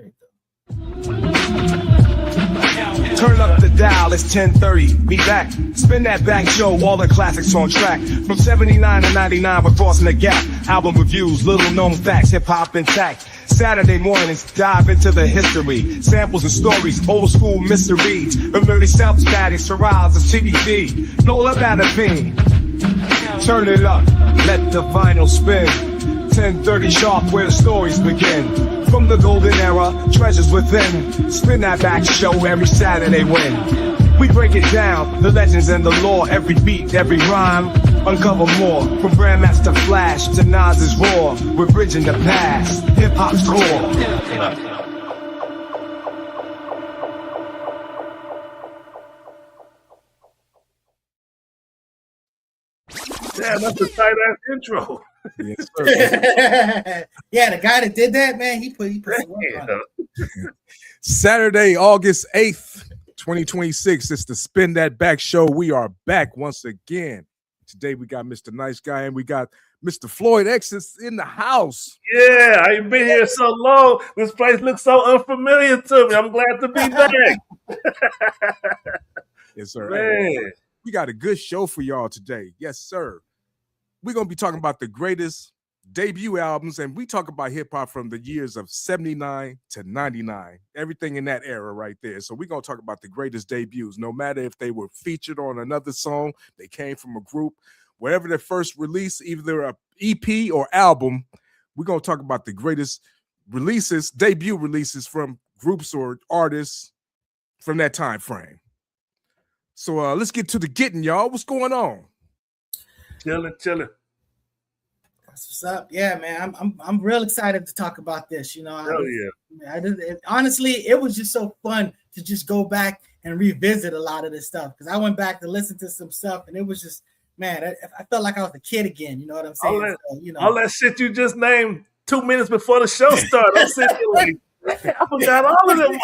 There you go. Turn up the dial, it's 10:30. Be back. Spin that back show, all the classics on track. From 79 to 99, we're crossing the gap. Album reviews, little known facts, hip hop intact. Saturday mornings, dive into the history. Samples and stories, old school mysteries. Early self-static, Shiraz of TDD. Nola Badabine. Turn it up, let the vinyl spin. 10:30 sharp, where the stories begin. From the golden era, treasures within. Spin that back show every Saturday when we break it down, the legends and the lore. Every beat, every rhyme, uncover more. From Grandmaster Flash to Nas's Raw, we're bridging the past, hip-hop's core. Damn, that's a tight ass intro. Yes, yeah, the guy that did that, man, he put some work on it. Saturday, August 8th, 2026. It's the Spin That Back show. We are back once again. Today we got Mr. Nice Guy and we got Mr. Floyd X in the house. Yeah, I ain't been here so long. This place looks so unfamiliar to me. I'm glad to be back. Yes, sir. Man. Hey, we got a good show for y'all today. Yes, sir. We're going to be talking about the greatest debut albums, and we talk about hip-hop from the years of 79 to 99, everything in that era right there. So we're going to talk about the greatest debuts, no matter if they were featured on another song, they came from a group, wherever their first release, either a EP or album, we're going to talk about the greatest releases, debut releases from groups or artists from that time frame. So let's get to the getting, y'all. What's going on? Chilling. That's what's up. Yeah, man. I'm real excited to talk about this. You know, honestly, it was just so fun to just go back and revisit a lot of this stuff because I went back to listen to some stuff and it was just, man, I felt like I was a kid again. You know what I'm saying? All that shit you just named 2 minutes before the show started. I'm sitting here like, I forgot all of them.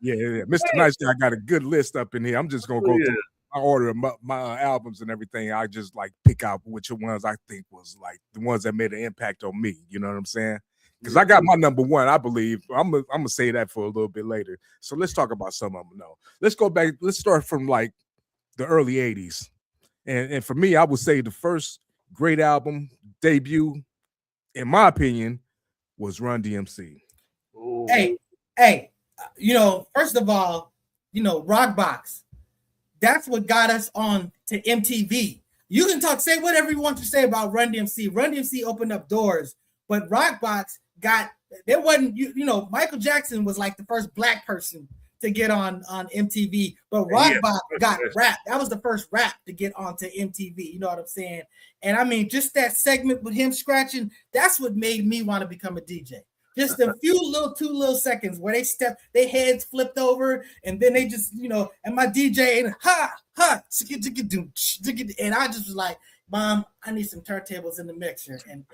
Yeah. Mr. Nice Guy got a good list up in here. I'm just gonna go through my order of my albums and everything. I just like pick out which ones I think was like the ones that made an impact on me. You know what I'm saying? Because I got my number one, I believe. I'm gonna say that for a little bit later. So let's talk about some of them. No, let's go back. Let's start from like the early '80s, and for me, I would say the first great album debut, in my opinion, was Run DMC. Ooh. Hey, you know, first of all, you know, Rockbox. That's what got us on to MTV. You can say whatever you want to say about Run DMC. Run DMC opened up doors, but Rockbox there wasn't, you know, Michael Jackson was like the first black person to get on MTV, but Rockbox got rap. That was the first rap to get onto MTV. You know what I'm saying? And I mean, just that segment with him scratching, that's what made me want to become a DJ. Just a few two little seconds where their heads flipped over, and then they just, you know, and my DJ and and I just was like, Mom, I need some turntables in the mixer, and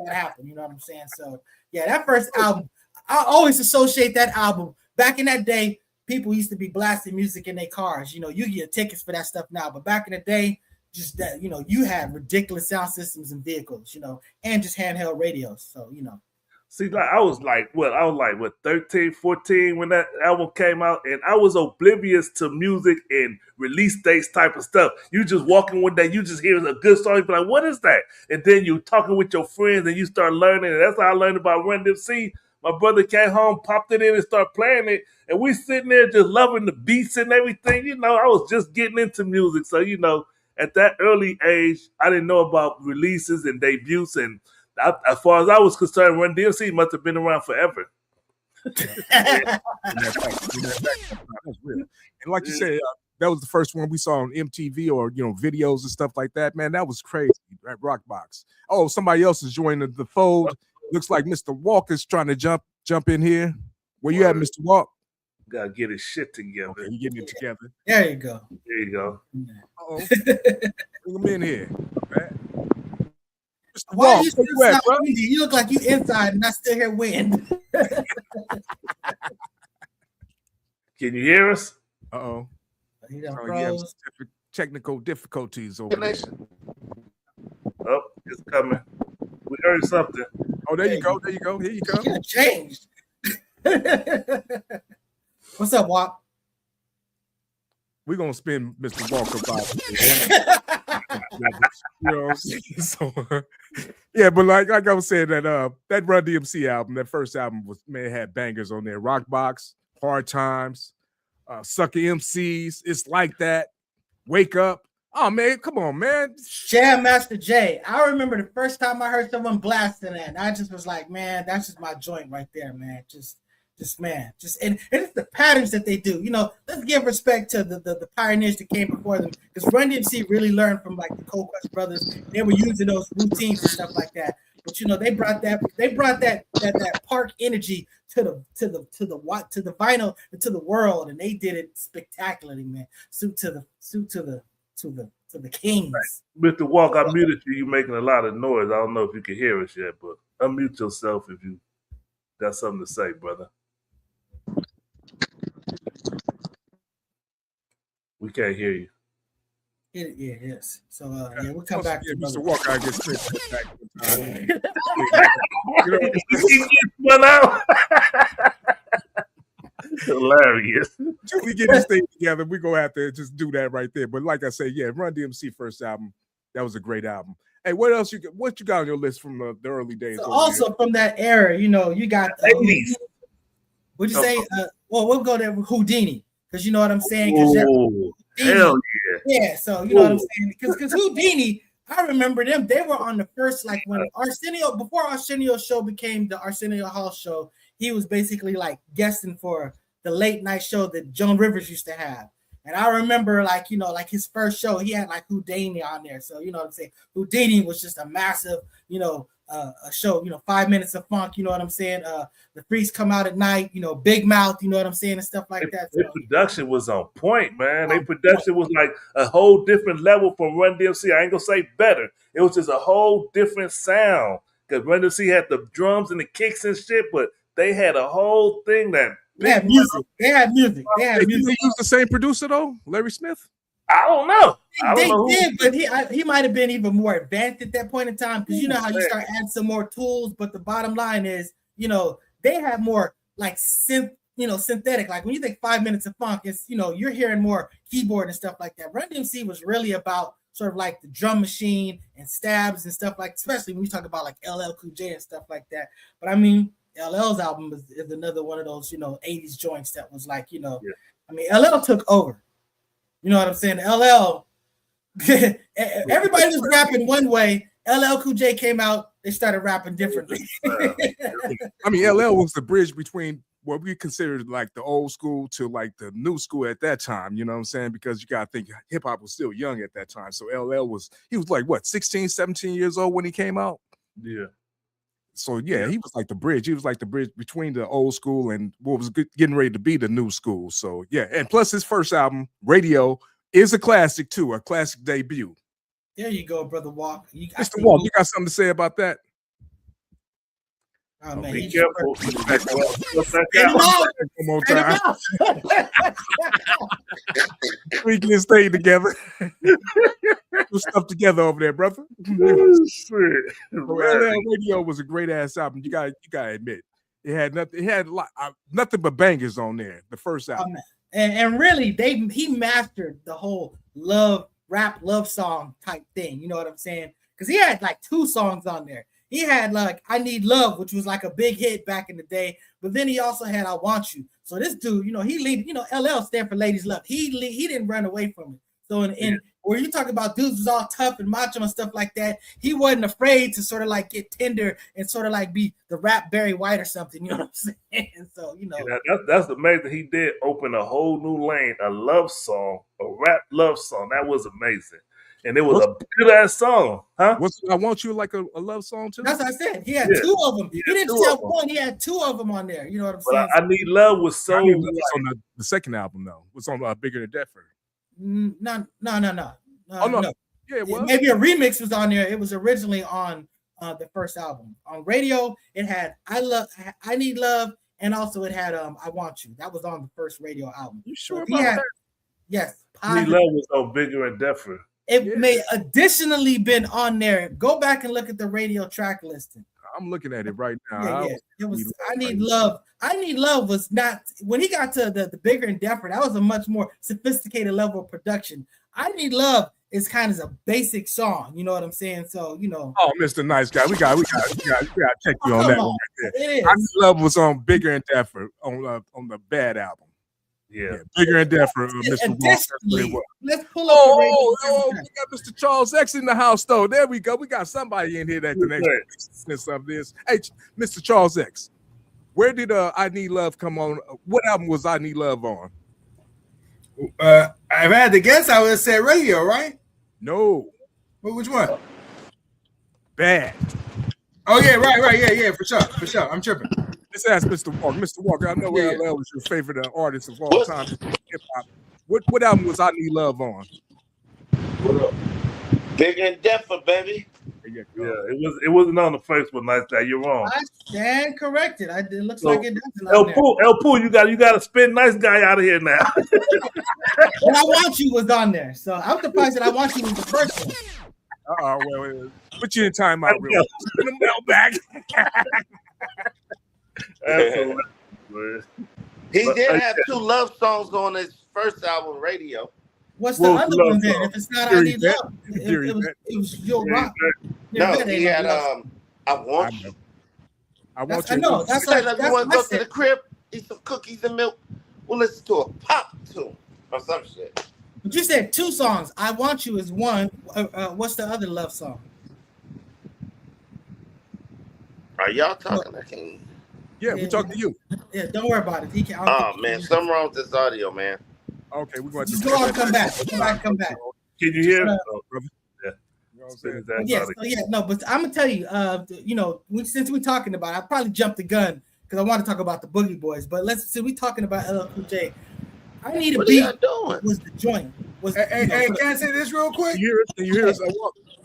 that happened. You know what I'm saying? So yeah, that first album, I always associate that album. Back in that day, people used to be blasting music in their cars. You know, you get tickets for that stuff now, but back in the day, just that, you know, you had ridiculous sound systems and vehicles, you know, and just handheld radios. So, you know. See, like I was like 13, 14 when that album came out, and I was oblivious to music and release dates type of stuff. You just walking one day, you just hear a good song, you be like, what is that? And then you talking with your friends and you start learning, and that's how I learned about Run DMC. My brother came home, popped it in and started playing it, and we sitting there just loving the beats and everything. You know, I was just getting into music. So, you know, at that early age, I didn't know about releases and debuts, and as far as I was concerned, Run DMC must have been around forever. That's real. And like you said, that was the first one we saw on MTV or, you know, videos and stuff like that. Man, that was crazy at Rockbox. Oh, somebody else is joining the fold. Looks like Mr. Walker's trying to jump in here. Where you at, Mr. Walk? Gotta get his shit together. Okay, you getting it together. There you go. There you go. Bring him in here. Right? Mr. Why Walk, you, where you at, bro? You look like you inside and I still hear wind. Can you hear us? Uh-oh. He done Oh, yeah, froze. technical difficulties over there. Oh, it's coming. We heard something. Oh, there you go. There you go. Here you go. You changed. What's up, Wop? We're gonna spin Mr. Walker by you know what I'm saying? So yeah, but like I was saying that Run DMC album, that first album was man, it had bangers on there. Rock Box, Hard Times, Sucker MCs, It's Like That, Wake Up. Oh man, come on, man. Jam Master Jay. I remember the first time I heard someone blasting that, and I just was like, man, that's just my joint right there, man. And it's the patterns that they do. You know, let's give respect to the pioneers that came before them, because Run DMC really learned from like the Cold Quest brothers. They were using those routines and stuff like that. But you know, they brought that park energy to the vinyl and to the world, and they did it spectacularly, man. Suit to the kings. Right. Mr. Walk, I muted you. You're making a lot of noise. I don't know if you can hear us yet, but unmute yourself if you got something to say, brother. We can't hear you. Yes. So we'll come back to Mr. Walker. I guess back. Hilarious. Till we get this thing together, we're gonna have to just do that right there. But like I say, yeah, Run DMC first album, that was a great album. Hey, what else you got on your list from the early days? So also from that era, you know, you got the what'd you say? Well, we'll go there with Houdini, because you know what I'm saying. Hell yeah. Yeah, so you know what I'm saying, because Houdini, I remember them. They were on the first, like when Arsenio, before Arsenio's show became the Arsenio Hall show, he was basically like guesting for the late night show that Joan Rivers used to have. And I remember, like, you know, like his first show, he had like Houdini on there. So, you know what I'm saying? Houdini was just a massive, you know, a show, you know, 5 minutes of funk, you know what I'm saying? The Freaks Come Out at Night, you know, Big Mouth, you know what I'm saying? And stuff like that. Their production was on point, man. Their production was like a whole different level from Run DMC. I ain't gonna say better. It was just a whole different sound. Because Run DMC had the drums and the kicks and shit, but they had a whole thing that They had music. They used the same producer though, Larry Smith. I don't know. They did, but he might have been even more advanced at that point in time, because you know how you start adding some more tools. But the bottom line is, you know, they have more like synthetic. Like when you think 5 minutes of funk, it's, you know, you're hearing more keyboard and stuff like that. Run DMC was really about sort of like the drum machine and stabs and stuff, like, especially when you talk about like LL Cool J and stuff like that. But I mean, LL's album is another one of those, you know, 80s joints that was like, you know, I mean, LL took over. You know what I'm saying? LL, everybody was rapping one way. LL Cool J came out, they started rapping differently. I mean, LL was the bridge between what we considered like the old school to like the new school at that time. You know what I'm saying? Because you got to think hip hop was still young at that time. So LL was like, what, 16, 17 years old when he came out? Yeah. So yeah, he was like the bridge. He was like the bridge between the old school and what was getting ready to be the new school. So yeah, and plus his first album, Radio, is a classic too, a classic debut. There you go, brother Walk. Mr. Walk, you got something to say about that? Oh man, be careful. One more time. We can stay together. Do stuff together over there, brother. LL Radio was a great ass album. You gotta admit, it had nothing. It had nothing but bangers on there. The first album, and really, he mastered the whole rap love song type thing. You know what I'm saying? Because he had like 2 songs on there. He had like I Need Love, which was like a big hit back in the day. But then he also had I Want You. So this dude, you know, he lead. You know, LL stand for Ladies Love. He didn't run away from it. So in where you talk about dudes was all tough and macho and stuff like that, he wasn't afraid to sort of like get tender and sort of like be the rap Barry White or something. You know what I'm saying? So you know, that's amazing. He did open a whole new lane, a love song, a rap love song. That was amazing. And it was a good ass song, huh? I Want You like a love song too? That's what I said. He had 2 of them. He didn't tell one. He had 2 of them on there. You know what I'm saying? I Need Love was so. On the second album though. It was on Bigger Than Deafer. No. Oh no. Yeah, it was. Maybe a remix was on there. It was originally on the first album. On Radio, it had I Need Love, and also it had I Want You. That was on the first Radio album. You sure about that? Yes. I Need Love was on Bigger and Deafer. It may additionally been on there. Go back and look at the radio track listing. I'm looking at it right now. Yeah. It was I Need Love. I Need Love was not when he got to the bigger and deeper. That was a much more sophisticated level of production. I Need Love is kind of a basic song. You know what I'm saying? So Oh, Mr. Nice Guy, we got to check you on that one right there. It is. I Need Love was on Bigger and Deeper on the Bad album. Yeah. Bigger and Deeper. Mr. Additionally, Walker. let's pull up the radio. We got Mr. Charles X in the house, though. There we go. We got somebody in here that can sense of this. Hey, Mr. Charles X, where did I Need Love come on? What album was I Need Love on? If I had to guess, I would have said Radio, right? No. Well, which one? Bad. Oh yeah, right, yeah, for sure. I'm tripping. Let's ask Mr. Walker. Mr. Walker, I know LL was your favorite artist of all time in hip hop. What album was I Need Love on? Bigger and Deeper, baby. Yeah, it wasn't on the first one. Nice Guy, you're wrong. I stand corrected. It looks So, like it doesn't. El Pooh, you got to spin Nice Guy out of here now. And I Want You was on there, so I'm surprised that I Want You was the first one. Well, put you in timeout real quick. Spin them bell back. Absolutely. He did have 2 love songs on his first album, Radio. What's the other one then? If it's not I Need Love, it was Yo Rock. No, he had I Want You. I Want I You. know. That's like you want to go to the crib, eat some cookies and milk. We'll listen to a pop tune or some shit. But you said 2 songs. I Want You is one. What's the other love song? Are y'all talking? I can't. Yeah, we talk to you. Yeah, don't worry about it. He can. Oh man, something wrong with this audio, man. Okay, we're going to just go on, come back. Come back. Can you hear? Yeah. No, but I'm gonna tell you, since we're talking about it, I probably jumped the gun because I want to talk about the Boogie Boys. But since we're talking about LL Cool J, I Need a Beat was the joint. Hey, can I say this real quick? Can you hear us?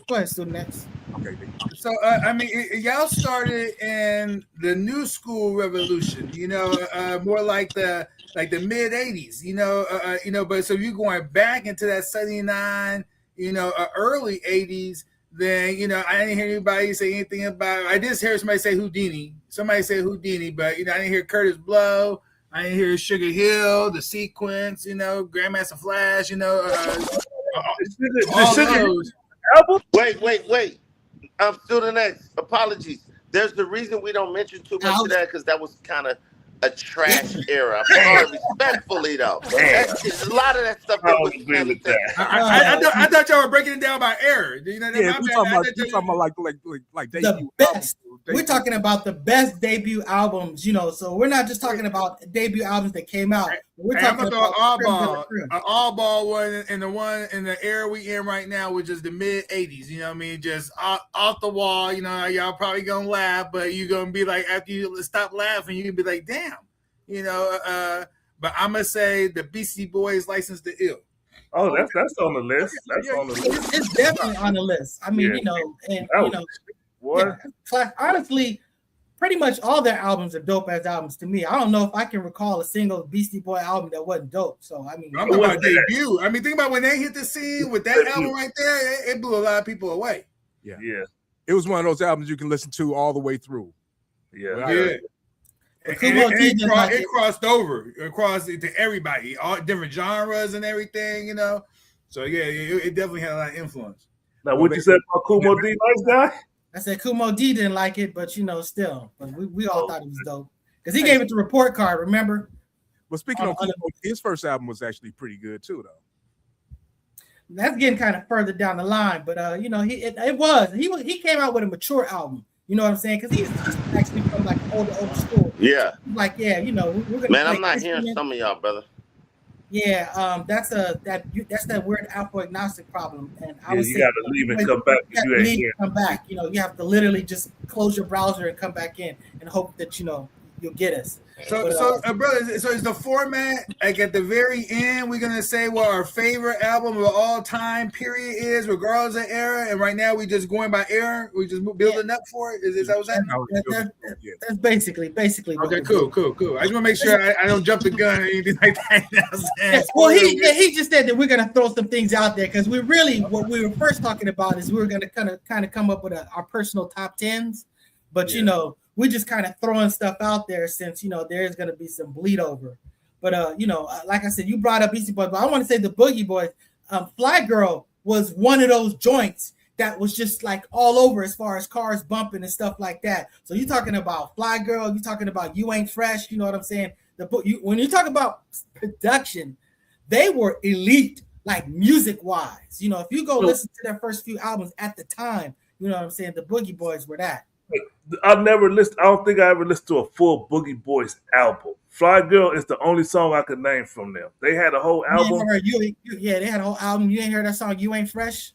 Go ahead, student next. Okay. So y'all started in the new school revolution, more like the mid 80s, but so you're going back into that 79, early 80s, then I didn't hear anybody say anything about I just heard somebody say Houdini. Somebody said Houdini, but I didn't hear Curtis Blow, I didn't hear Sugar Hill, the Sequence, Grandmaster Flash, all those. Wait. I'm still the next. Apologies. There's the reason we don't mention too much of that because that was kind of a trash era. Respectfully, though. A lot of that stuff. I don't agree with that. I thought y'all were breaking it down by era. We're talking about like the best. We're talking about the best debut albums, so we're not just talking about debut albums that came out. We're talking about all ball one and the one in the era we in right now, which is the mid 80s, just off the wall, y'all probably gonna laugh, but you're gonna be like, after you stop laughing, you can be like, damn, but I'm gonna say the Beastie Boys License to Ill. Oh, that's on the list. That's on the list. It's definitely on the list. I mean, honestly, pretty much all their albums are dope as albums to me. I don't know if I can recall a single Beastie Boy album that wasn't dope. So I mean, I'm talking about debut. I mean, think about when they hit the scene with that album right there. It blew a lot of people away. Yeah. It was one of those albums you can listen to all the way through. Yeah. It crossed over across to everybody, all different genres and everything, So it definitely had a lot of influence. Now, what you said about Kumo D, Nice Guy? I said Kumo D didn't like it, but still, but we all thought it was dope because he gave it the report card. Remember? Well, speaking of Kumo, his first album was actually pretty good too, though. That's getting kind of further down the line, but he came out with a mature album. You know what I'm saying? Because he's actually from like older school. Yeah. Like we're gonna. Man, I'm not hearing some of y'all, brother. Yeah, that's that weird alpha agnostic problem, and I was you gotta leave and come back. You ain't here. Come back. You have to literally just close your browser and come back in and hope that you'll get us. Brother, so is the format like at the very end we're gonna say what our favorite album of all time period is, regardless of era, and right now we just going by era, we just building up for it. Is that what I'm saying? That's basically. Okay, cool. I just want to make sure I don't jump the gun or anything like that. Well, he just said that we're gonna throw some things out there because what we were first talking about is we were gonna kind of come up with our personal top 10s. But you know, we just kind of throwing stuff out there since you know there's gonna be some bleed over. But you know, like I said, you brought up Beastie Boys, but I want to say the Boogie Boys. Fly Girl was one of those joints that was just like all over as far as cars bumping and stuff like that. So you're talking about Fly Girl, you're talking about You Ain't Fresh, you know what I'm saying? When you talk about production, they were elite, like music wise. You know, if you go listen to their first few albums at the time, you know what I'm saying? The Boogie Boys were that. I don't think I ever listened to a full Boogie Boys album. Fly Girl is the only song I could name from them. They had a whole album. They had a whole album. You ain't heard that song, You Ain't Fresh?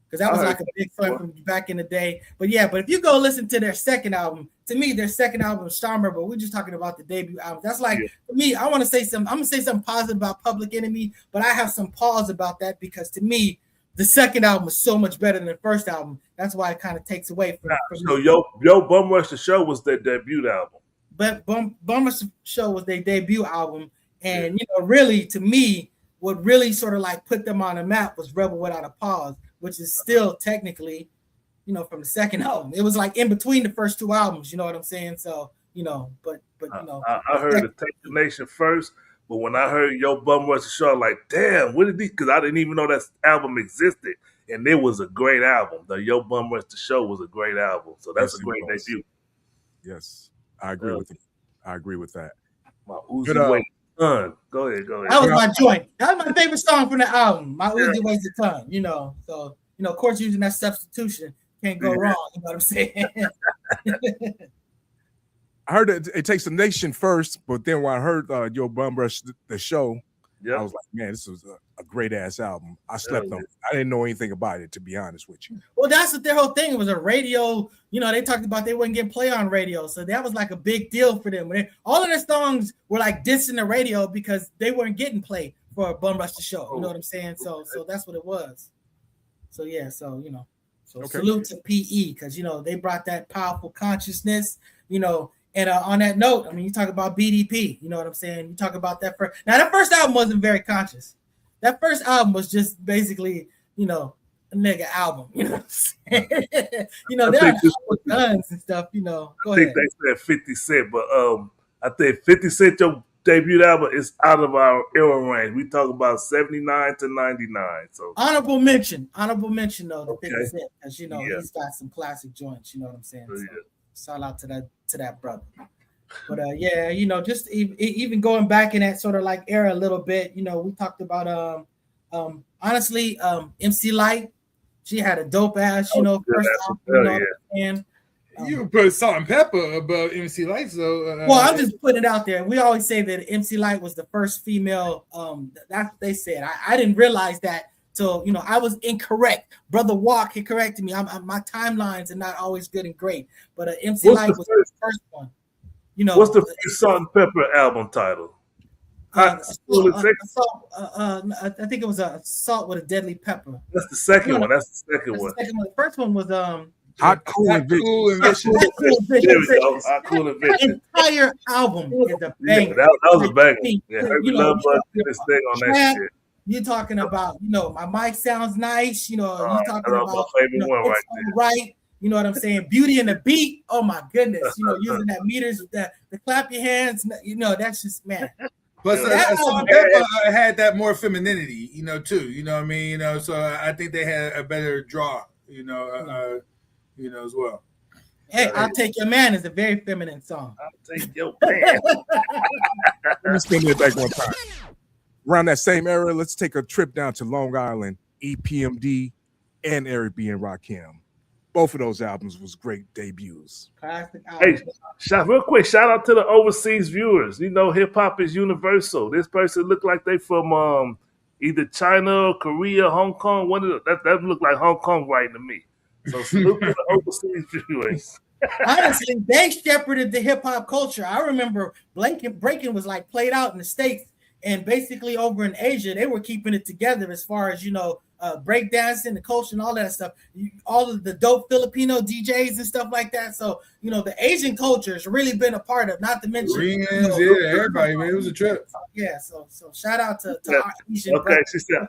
Because that was like a big fun from back in the day. But if you go listen to their second album, to me, their second album is stronger, but we're just talking about the debut album. That's like, to me, I want to say I'm going to say something positive about Public Enemy, but I have some pause about that because to me, the second album was so much better than the first album. That's why it kind of takes away from So Yo Bum Rush the Show was their debut album. But Bum Rush the Show was their debut album. And, you know, really, to me, what really sort of like put them on the map was Rebel Without a Pause, which is still technically, you know, from the second album. It was like in between the first two albums, you know what I'm saying? So, you know, but you know. I heard the Take the Nation first, but when I heard Yo Bum Rush the Show, I'm like, damn, what did he? Because I didn't even know that album existed. And it was a great album. The Yo Bum Rush the Show was a great album. So that's a great debut. Yes, I agree with it. I agree with that. My Uzi Wait Ton. Go ahead. That was my joint. That was my favorite song from the album. My Uzi Weighs a Ton, you know. So, you know, of course, using that substitution can't go wrong. You know what I'm saying? I heard it takes a nation first, but then when I heard Yo Bum Rush the Show, I was like, man, this was a great ass album. I slept on it. I didn't know anything about it, to be honest with you. Well, that's what their whole thing. It was a radio. You know, they talked about they wouldn't get play on radio, so that was like a big deal for them. All of their songs were like dissing the radio because they weren't getting play for Bum Rush the Show. You know what I'm saying? So that's what it was. So you know, salute to PE because you know they brought that powerful consciousness. You know. And on that note, I mean, you talk about BDP, you know what I'm saying? You talk about that first. Now, that first album wasn't very conscious. That first album was just basically, you know, a nigga album, you know what I'm saying? You know, they're with guns and stuff, you know. I think they said 50 Cent, but I think 50 Cent, your debut album is out of our era range. We talk about 79 to 99. So honorable mention though, the 50 Cent, because you know he's got some classic joints, you know what I'm saying? So, shout out to that brother. But you know, just even going back in that sort of like era a little bit, you know, we talked about honestly, MC Lyte, she had a dope ass, you know, first album, you know, and you put Salt and Pepper above MC Lyte, so well, I'm just putting it out there. We always say that MC Lyte was the first female, that's what they said. I didn't realize that. So, you know, I was incorrect. Brother Walk, he corrected me. My timelines are not always good and great. But MC Lyte was the first one. You know, what's the first Salt and Pepper album title? I think it was Assault with a Deadly Pepper. That's the second one. That's the second one. The first one was Hot, Cool, and Vicious. There we go. Hot, Cool, and Vicious. The entire album is a banger. That was a banger. Yeah, Herbie Love Bug did this thing on that shit. You're talking about, you know, my mic sounds nice. You know, you're talking about my favorite one right there. Right. You know what I'm saying? Beauty and the Beat. Oh my goodness. You know, using that meters with the clap your hands. You know, that's just man. Plus, Salt and Pepper had that more femininity, you know, too. You know what I mean? You know, so I think they had a better draw. You know, as well. Hey, I'll Take Your Man is a very feminine song. I'll take your man. Let me spin it back one time. Around that same era, let's take a trip down to Long Island, EPMD and Eric B. and Rakim. Both of those albums was great debuts. Classic albums. Hey, real quick, shout out to the overseas viewers. You know, hip hop is universal. This person looked like they from either China or Korea, Hong Kong. One of that looked like Hong Kong writing to me. So salute to the overseas viewers. Honestly, they shepherded the hip hop culture. I remember breaking was like played out in the States. And basically over in Asia, they were keeping it together as far as, you know, breakdancing, the culture and all that stuff. All of the dope Filipino DJs and stuff like that. So, you know, the Asian culture has really been a part of, not to mention. Koreans, everybody, man. It was a trip. Yeah, so shout out to our Asian Okay, she said,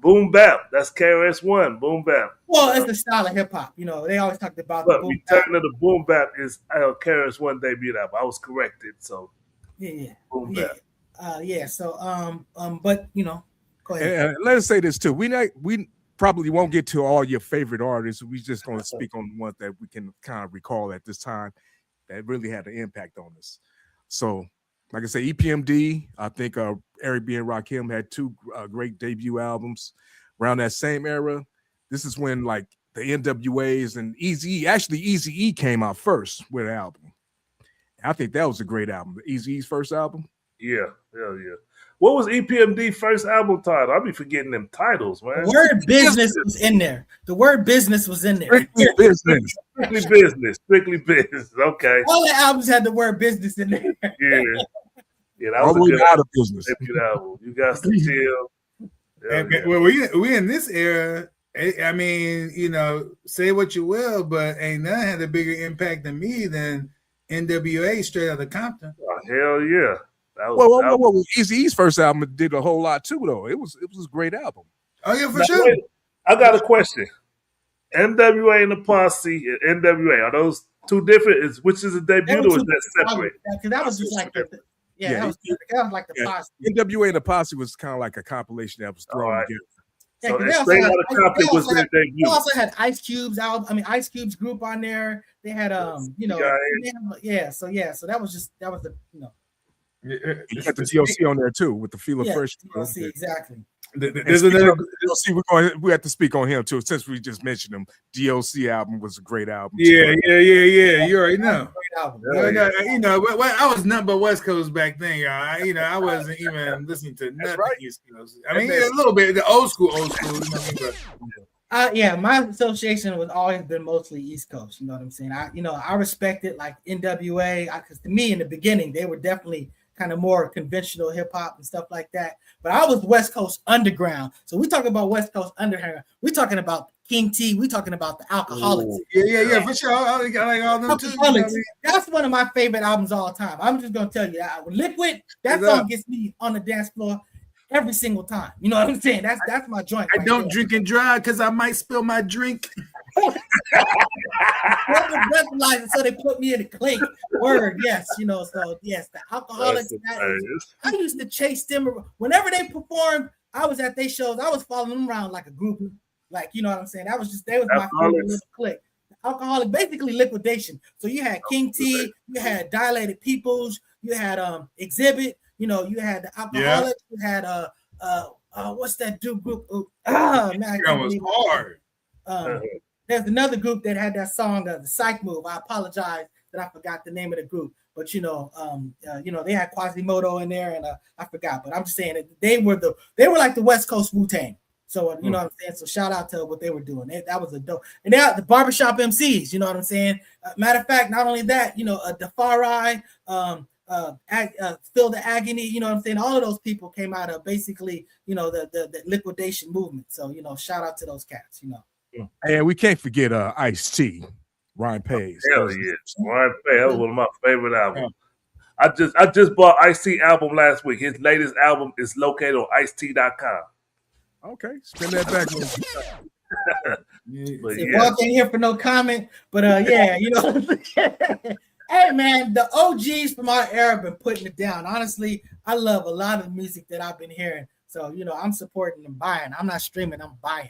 Boom bap. That's KRS-One. Boom bap. Well, it's the style of hip hop. You know, they always talked about But the boom bap. Return of the Boom Bap is KRS-One debut album. I was corrected. So Yeah, Boom yeah, bap. yeah. So, but you know, go ahead. And let us say this too. We probably won't get to all your favorite artists. We're just going to speak on the ones that we can kind of recall at this time that really had an impact on us. So, like I say, EPMD, I think Eric B. and Rakim had two great debut albums around that same era. This is when like the NWAs and Eazy-E came out first with an album. I think that was a great album. Eazy-E's first album. Yeah, hell yeah. What was EPMD first album title? I'll be forgetting them titles, man. The word business was in there. The word business was in there. Strictly Business. Strictly business. Strictly business. Okay. All the albums had the word business in there. Yeah. Yeah, that All was the a way good out of business. debut album. You got to chill. And, Yeah. well, we in this era. I mean, you know, say what you will, but ain't none had a bigger impact than me than NWA straight out of Compton. Oh, hell yeah. That was, Well, Eazy-E's first album did a whole lot too, though. It was a great album. Oh yeah, for Now, sure. wait, I got a question. NWA and the Posse and NWA, are those two different? Which is a debut or is that separate? Because that was just like that was like the Posse. NWA and the Posse was kind of like a compilation that was thrown All right. together. Yeah, So 'cause that they also Straight had- Outta Compton they was also their had- They debut. also had Ice Cube's album. I mean, Ice Cube's group on there. They had you know, So that was the You got the DLC on there too with the Feel of yeah, Fresh. DLC, exactly. There's another. DLC, we have to speak on him too. Since we just mentioned him, DLC album was a great album. Yeah. You already know. Great album. You know, I was nothing but West Coast back then, y'all. I wasn't even listening to nothing right. East Coast. I mean, a little bit the old school. You know what I mean? But Yeah, my association was always been mostly East Coast. You know what I'm saying? I respected like NWA because to me in the beginning they were definitely kind of more conventional hip hop and stuff like that. But I was West Coast underground. So we talking about West Coast underground. We're talking about King T. We're talking about the Alcoholics. yeah, for sure. I like all them too. You know what I Alcoholics. mean? That's one of my favorite albums of all time. I'm just gonna tell you that Liquid. That song gets me on the dance floor every single time. You know what I'm saying? That's my joint. I don't drink and drive because I might spill my drink. So they put me in a clink. Word, yes, you know. So yes, the Alcoholics. I used to chase them whenever they performed. I was at their shows. I was following them around like a group, like you know what I'm saying. They was my favorite little clique. Alcoholic, basically liquidation. So you had King T, you had Dilated Peoples, you had Exhibit. You know, you had the Alcoholics. You had what's that dude group? Man, That was hard. There's another group that had that song, the Psych Move. I apologize that I forgot the name of the group, but you know, they had Quasimodo in there, and I forgot. But I'm just saying that they were like the West Coast Wu-Tang. So you know what I'm saying. So shout out to what they were doing. That was a dope. And they the barbershop MCs. You know what I'm saying. Matter of fact, not only that, you know, Defari, Feel the Agony. You know what I'm saying. All of those people came out of basically, you know, the liquidation movement. So you know, shout out to those cats. You know. And we can't forget Ice-T, Ryan Pace. Hell yeah, Ryan Pace. That was one of my favorite albums. I just bought Ice-T album last week. His latest album is located on Ice-T.com. Okay, spin that back. Walk in here for no comment, but yeah, you know. Hey man, the OGs from our era have been putting it down. Honestly, I love a lot of the music that I've been hearing. So you know, I'm supporting and buying. I'm not streaming, I'm buying.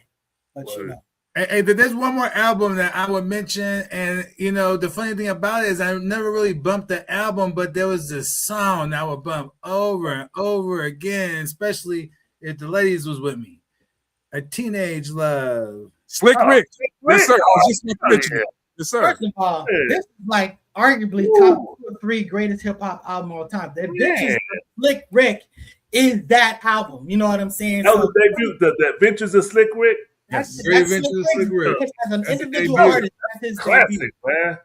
But you know. Hey, there's one more album that I would mention, and you know the funny thing about it is I never really bumped the album, but there was this song I would bump over and over again, especially if the ladies was with me. A Teenage Love. Slick Rick. Yes, sir. I was just going to mention it. Yes, sir. First of all, this is like arguably top 2 or 3 greatest hip hop album of all time. The Adventures of Slick Rick is that album. You know what I'm saying? That was the debut. The Adventures of Slick Rick. That's Slick Rick. As an individual artist, that's his Classic, debut. man.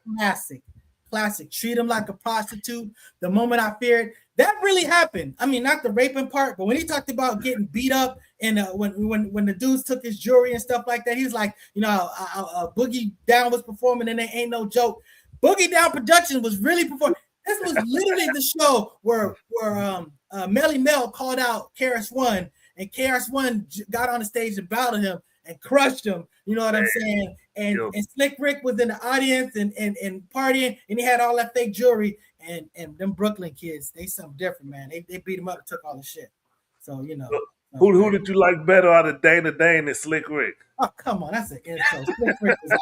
Classic. Treat him like a prostitute. The moment I feared. That really happened. I mean, not the raping part, but when he talked about getting beat up and when the dudes took his jewelry and stuff like that, he's like, you know, Boogie Down was performing and there ain't no joke. Boogie Down Production was really performing. This was literally the show where Melly Mel called out KRS-One and KRS-One got on the stage and battled him and crushed him. You know what I'm saying? And Slick Rick was in the audience and partying, and he had all that fake jewelry. And them Brooklyn kids, they something different, man. They beat him up and took all the shit. So you know. Who did you like better out of Dana Dane and Slick Rick? Oh, come on, that's an insult. Slick Rick was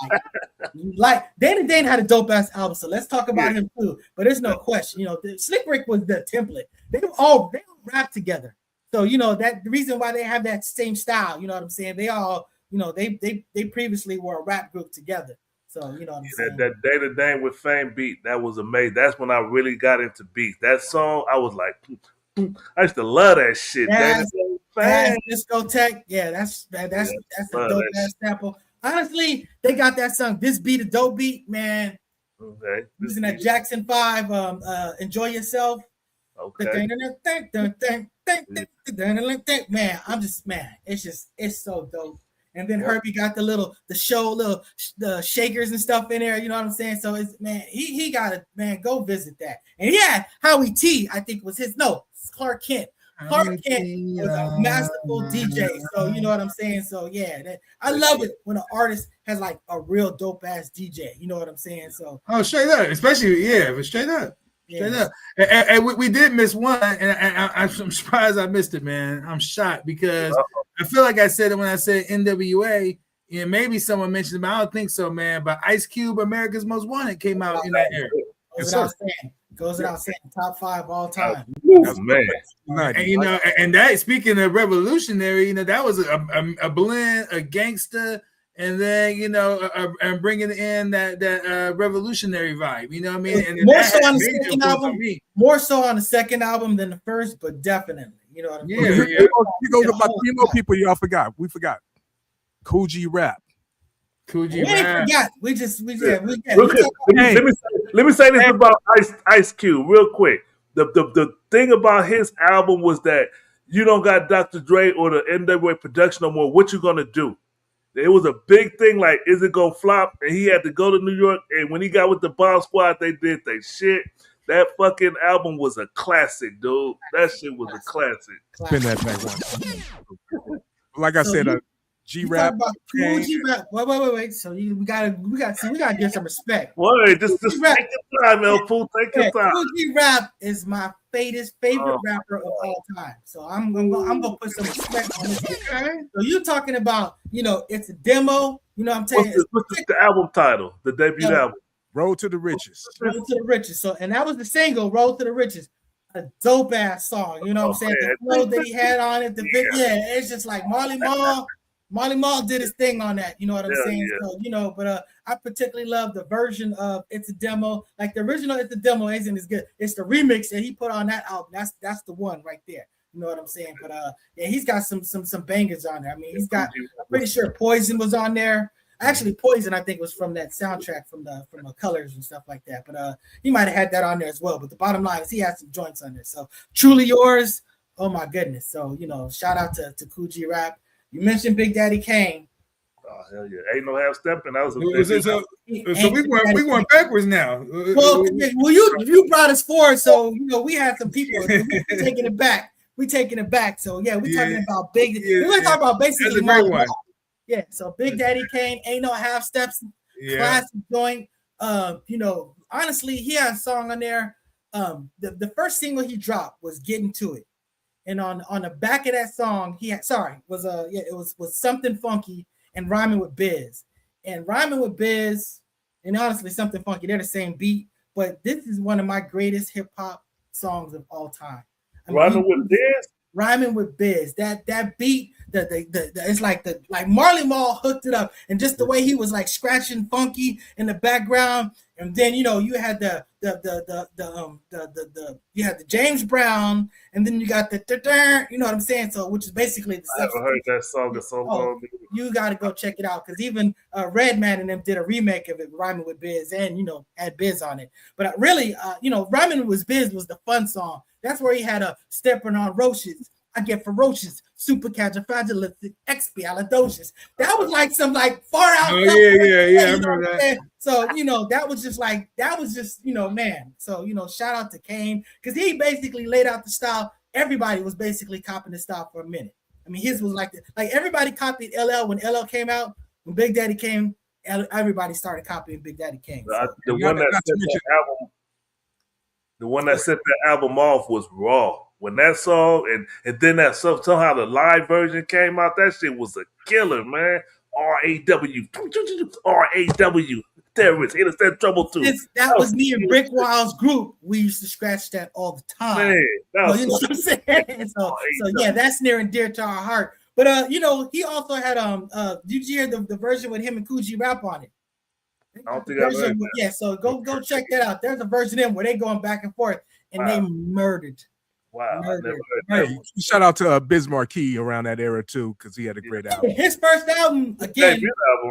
like Dana Dane had a dope ass album, so let's talk about him too. But there's no question, you know, Slick Rick was the template. They all rap together, so you know that the reason why they have that same style. You know what I'm saying? They all, you know, they previously were a rap group together. So you know what I'm saying? That Dana Dane with Fame beat, that was amazing. That's when I really got into beats. That song, I was like, I used to love that shit. Discotheque, yeah, that's a dope ass sample. Honestly, they got that song. This beat a dope beat, man. Okay. Using that Jackson 5, Enjoy Yourself. Okay. Man, it's so dope. And then Herbie got the shakers and stuff in there. You know what I'm saying? So it's, man, he got to, man, go visit that. And he had Howie T, I think was his, no, Clark Kent. Clark Kent was a masterful DJ. So you know what I'm saying? So yeah, I love it when an artist has like a real dope ass DJ. You know what I'm saying? So straight up, especially but straight up. Straight up. And we did miss one, and I'm surprised I missed it, man. I'm shocked because I feel like I said it when I said NWA, and maybe someone mentioned it, but I don't think so, man. But Ice Cube, America's Most Wanted, came out in that era. Goes without saying, top 5 all time. Man. And you know, and that, speaking of revolutionary, you know, that was a blend, a gangster, and then you know, and bringing in that revolutionary vibe. You know what I mean? And more so on the second album, more so on the second album than the first, but definitely, you know what I mean? You know, people y'all forgot. We forgot Kool G Rap. We didn't forget. Let me say this about Ice Cube real quick. The thing about his album was that you don't got Dr. Dre or the NWA production no more. What you gonna do? It was a big thing. Like, is it gonna flop? And he had to go to New York. And when he got with the Bomb Squad, they did their shit. That fucking album was a classic, dude. That shit was a classic. Spin that back. Like I said, G-Rap. G-Rap. Wait. So we gotta give some respect. Wait, just take your time, El Pooh. Take your time. G-Rap is my favorite rapper of all time. So I'm gonna put some respect on this. Okay. So you're talking about, you know, it's a demo. You know what I'm saying? What's the album title? The debut album. Road to the Riches. Road to the Riches. So, and that was the single, Road to the Riches. A dope ass song. You know what I'm saying? The flow that he had on it. It's just like Marley Marl did his thing on that, you know what I'm saying? Yeah. So, you know, but I particularly love the version of It's a Demo. Like the original It's a Demo isn't as good. It's the remix that he put on that album. That's the one right there. You know what I'm saying? But yeah, he's got some bangers on there. I mean, I'm pretty sure Poison was on there. Actually, Poison, I think, was from that soundtrack from the Colors and stuff like that. But he might have had that on there as well. But the bottom line is he has some joints on there. So Truly Yours, oh my goodness. So, you know, shout out to Kool G Rap. You mentioned Big Daddy Kane. Oh hell yeah! Ain't no half stepping. That was so we going backwards now. Well, you brought us forward, so you know we had some people taking it back. We taking it back. So yeah, we talking about big. We're gonna talk about basically one. Yeah. So Big Daddy Kane, Ain't No Half Steps. Classic joint. You know, honestly, he had a song on there. The first single he dropped was Getting To It. And on the back of that song, it was Something Funky and Rhyming with Biz. And Rhyming with Biz and honestly Something Funky, they're the same beat, but this is one of my greatest hip hop songs of all time. Rhyming with Biz? Rhyming with Biz. That beat, it's like Marley Marl hooked it up, and just the way he was like scratching funky in the background, and then you know you had the James Brown, and then you got the you know what I'm saying? So which is basically the I haven't heard that song in so long. You got to go check it out because even Redman and them did a remake of it, Rhyming with Biz, and you know had Biz on it. But really, you know, Rhyming with Biz was the fun song. That's where he had a stepping on roaches. I get ferocious, supercalifragilistic, expialidocious. That was like some like far out. Oh yeah. I remember that. So you know that was just you know, man. So you know, shout out to Kane because he basically laid out the style. Everybody was basically copying the style for a minute. I mean, his was like everybody copied LL when LL came out. When Big Daddy came, everybody started copying Big Daddy Kane. So. The one that set that album off was Raw. When that song and then that somehow the live version came out, that shit was a killer, man. R-A-W. Terrorists, hit us that trouble too. That was me and Rick Wild's group. We used to scratch that all the time. Man, you know what I'm saying? So yeah, that's near and dear to our heart. But he also had did you hear the version with him and Coogee Rap on it? I don't think I heard that. Yeah, so go check that out. There's a version of them where they going back and forth and they murdered. Wow, I never heard that. Shout out to Biz Markie around that era too, because he had a great album. His first album again.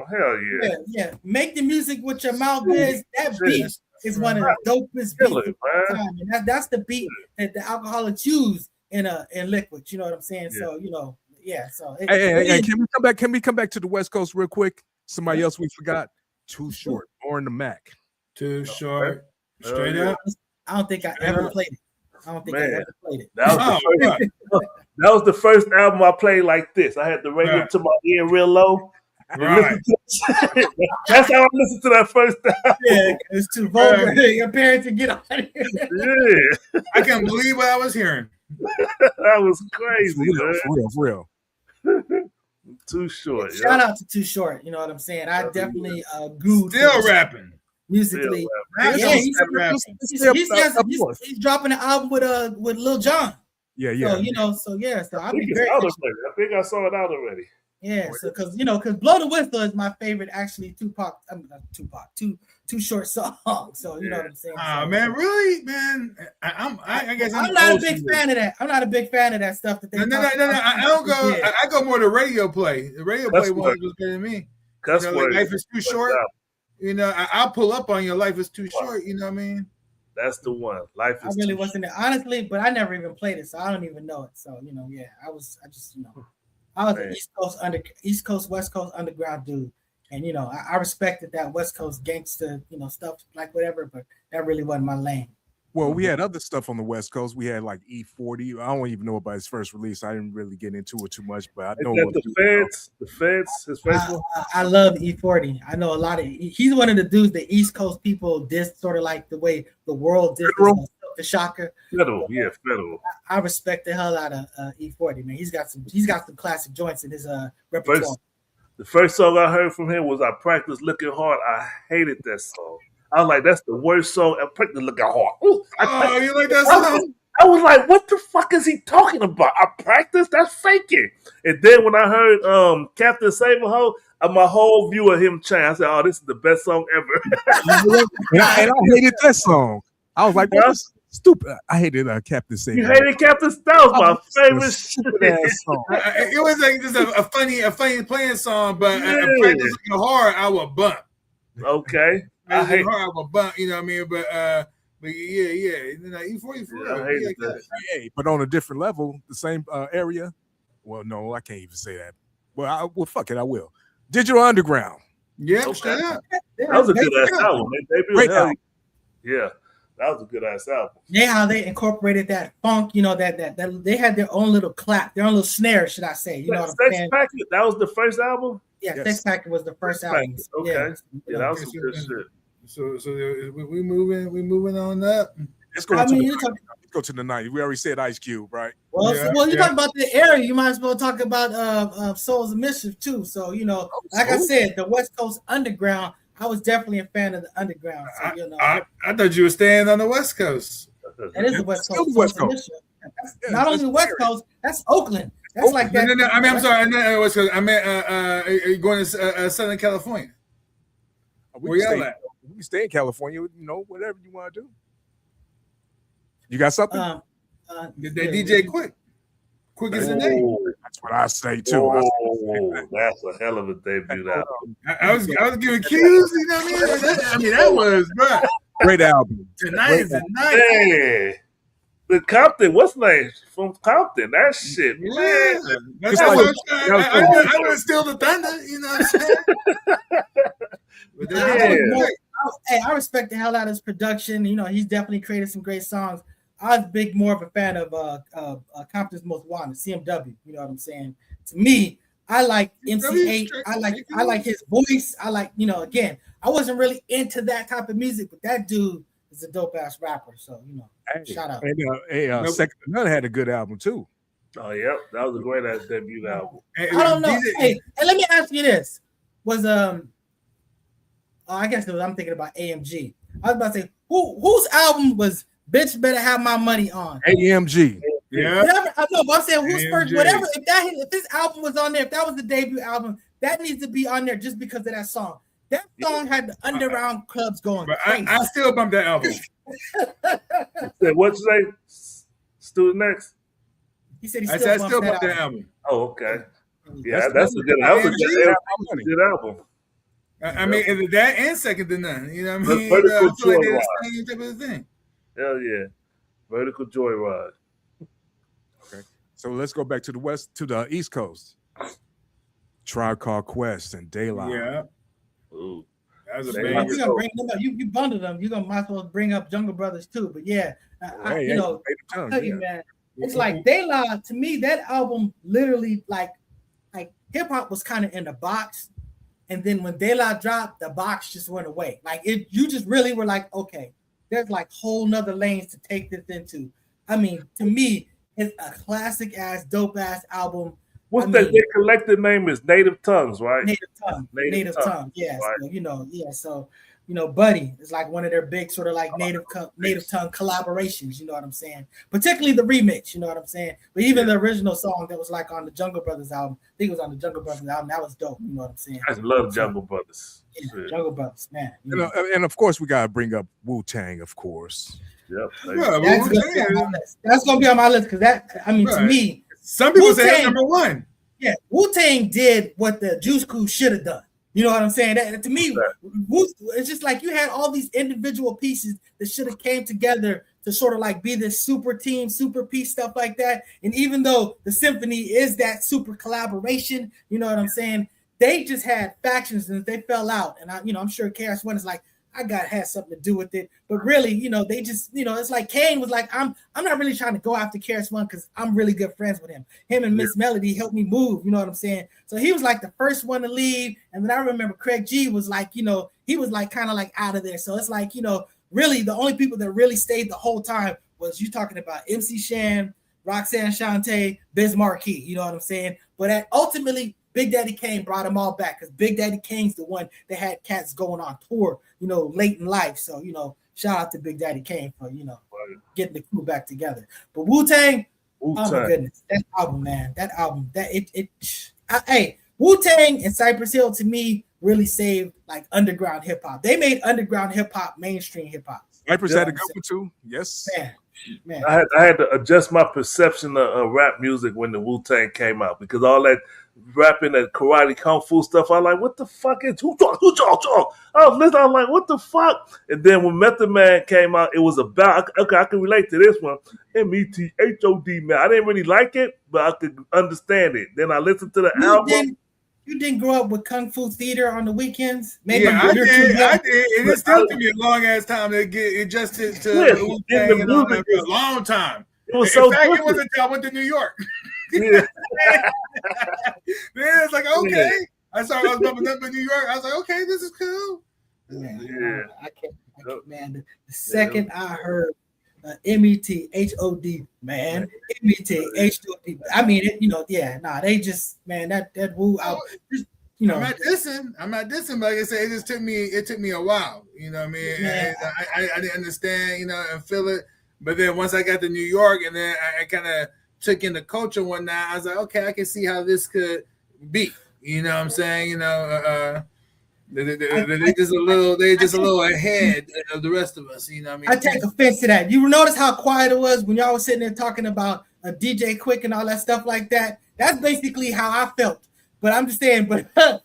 Hell yeah. Yeah. Make the music with your mouth is that beat is one of the dopest beats of all time. And that's the beat that the alcoholics use in liquid. You know what I'm saying? Yeah. So yeah. So hey, can we come back to the West Coast real quick? Somebody else we forgot. Too Short. Born the Mac. Too Short. Straight up. I don't think I ever played it. I ever played it. That was the first album I played like this. I had the radio to my ear real low. Right. That's how I listened to that first album. Yeah, it's too vulgar. Your parents can get on it. Yeah. I can't believe what I was hearing. That was crazy. For real. Too Short. Shout out to Too Short. You know what I'm saying? I definitely grew. Still rapping. Musically. He's dropping an album with Lil Jon. Yeah. So I'll be very. I think I saw it out already. Yeah, so because Blow the Whistle is my favorite, actually. Too Short song. So you know what I'm saying. Oh man, really, man. I guess I'm not a big fan of that. I'm not a big fan of that stuff that they. No. I don't go. I go more to radio play. The radio play one was better than me. Life is too short. I'll pull up on your Life is Too Short. You know what I mean? That's the one. Life is. I really wasn't there, honestly, but I never even played it, so I don't even know it. So I was an East Coast, West Coast underground dude, and I respected that West Coast gangster, stuff like whatever, but that really wasn't my lane. Well, we had other stuff on the West Coast. We had like E40. I don't even know about his first release. I didn't really get into it too much, but I know the Feds. His first one. I love E40. I know a lot of. He's one of the dudes the East Coast people diss, sort of like the way the world diss the Shocker. Federal. I respect the hell out of E40, man. He's got some classic joints in his repertoire. The first song I heard from him was "I Practice Looking Hard." I hated that song. I was like, that's the worst song. I practice looking hard. You like that song? I was like, what the fuck is he talking about? I practice? That's faking. And then when I heard Captain Saberho, my whole view of him changed. I said, oh, this is the best song ever. and I hated that song. I was like, that's stupid. I hated Captain Saberho. You hated Captain? That was my favorite song. It was like just a funny playing song, but practice looking hard, I would bump. Okay. I hate her. I would bump, you know what I mean? But E40 for real. But on a different level, the same area. Well, no, I can't even say that. Well, fuck it, I will. Digital Underground. Yeah, okay. That was a good ass album. Great album. Yeah, that was a good ass album. Yeah, how they incorporated that funk, that they had their own little clap, their own little snare, should I say? You know what I'm saying? That was the first album. Yeah, yes. Sex Packet was the first album. Okay, that was some good shit. So we moving on up. Let's go to the 90s. We already said Ice Cube, right? Well, you talk about the area, you might as well talk about Souls of Mischief too. So I said, the West Coast Underground. I was definitely a fan of the Underground. So I thought you were staying on the West Coast. That is the West Coast. West Coast. Not only the West Coast, that's Oakland. That's like that. No. I mean, I'm sorry. No, West Coast. I meant, are you going to Southern California? Where y'all at? We stay in California, whatever you want to do. You got something? They DJ Quick as the name. That's what I say too. That's a hell of a debut album. I was giving cues, you know what I mean? That was great album. Tonight is the night. Hey, the Compton, what's the name from Compton? That shit, man. That's I would steal the thunder, you know what I'm saying? I respect the hell out of his production. He's definitely created some great songs. I was more of a fan of Compton's Most Wanted, CMW. You know what I'm saying? To me, I like MC8. I like his voice. I like, again, I wasn't really into that type of music, but that dude is a dope ass rapper. So, shout out. And Second to None had a good album too. Oh, yep, that was a great ass debut album. I don't know. Hey, and let me ask you this: was I guess I'm thinking about AMG. I was about to say whose album was "Bitch Better Have My Money" on? AMG. Yeah. Whatever, I know, but I'm saying who's AMG. first. Whatever. If this album was on there, if that was the debut album, that needs to be on there just because of that song. That song had the underground clubs going. But I still bump that album. What'd you say? Student Next. He said I still bump that album. Oh, okay. Yeah, that's a good album. Good album. I mean, that and Second to None. You know what I mean? Vertical I feel like they're Joyride. the same type of thing. Hell yeah. Vertical Joyride. Okay. So let's go back to the west, to the East Coast. Tribe Called Quest and Daylight. Yeah. Ooh. That was a They big. like You're gonna bring them up. You bundled them. You're gonna might as well bring up Jungle Brothers too. But yeah, I'll tell you, man, it's like Daylight. To me, that album literally like hip hop was kind of in the box, and then when Daylight dropped, the box just went away. Like you just really were like, okay, there's like whole nother lanes to take this into. I mean, to me, it's a classic ass, dope ass album. What's that? Their collective name is Native Tongues, right? Native Tongue. Yeah. Right. So, Buddy is like one of their big sort of like native tongue collaborations. You know what I'm saying? Particularly the remix. You know what I'm saying? But even the original song that was like on the Jungle Brothers album, I think it was on the Jungle Brothers album. That was dope. You know what I'm saying? I love Jungle Brothers. Yeah, Jungle Brothers, man. And of course, we gotta bring up Wu-Tang, of course. Yep. That's gonna be on my list because to me, some people say it's number one. Yeah, Wu-Tang did what the Juice Crew should have done. You know what I'm saying? That, to me, it's just like you had all these individual pieces that should have came together to sort of like be this super team, super piece, stuff like that. And even though the symphony is that super collaboration, you know what I'm saying? They just had factions and they fell out. And I'm sure KRS-One is like, I had something to do with it, but really, they just, it's like Kane was like, I'm not really trying to go after KRS-One because I'm really good friends with him. Him and Miss Melody helped me move, you know what I'm saying? So he was like the first one to leave, and then I remember Craig G was like, he was like kind of like out of there. So it's like, really the only people that really stayed the whole time was you talking about MC Shan, Roxanne Shante, Biz Markie, you know what I'm saying? But ultimately, Big Daddy Kane brought them all back because Big Daddy Kane's the one that had cats going on tour, late in life. So, shout out to Big Daddy Kane for, getting the crew back together. But Wu-Tang, oh my goodness, that album, man, hey, Wu-Tang and Cypress Hill to me really saved like underground hip hop. They made underground hip hop mainstream hip hop. Cypress had a good one too. Yes. Man. I had to adjust my perception of rap music when the Wu-Tang came out because all that rapping and karate kung fu stuff, I was like, what the fuck is who talk? I was listening, I was like, what the fuck? And then when Method Man came out, it was about I can relate to this one. METHOD, man. I didn't really like it, but I could understand it. Then I listened to the album. You didn't grow up with Kung Fu theater on the weekends? Maybe I did. It still took me a long ass time to get adjusted to Wu-Tang and all that for a long time. It was In fact, it wasn't until I went to New York. Yeah. Then it's like, okay. I was bumping up in New York. I was like, okay, this is cool. Man, I can't, man. The second I heard METHOD, man, METHOD. I mean, they just, man, that Wu out. I'm not dissing, but like I said, it took me a while. You know what I mean? Yeah. I didn't understand, and feel it. But then once I got to New York, and then I kind of took in the culture and whatnot, I was like, okay, I can see how this could be. You know what I'm saying? They're just a little ahead of the rest of us. You know what I mean? I take offense to that. You notice how quiet it was when y'all was sitting there talking about DJ Quick and all that stuff like that. That's basically how I felt. But I'm just saying, that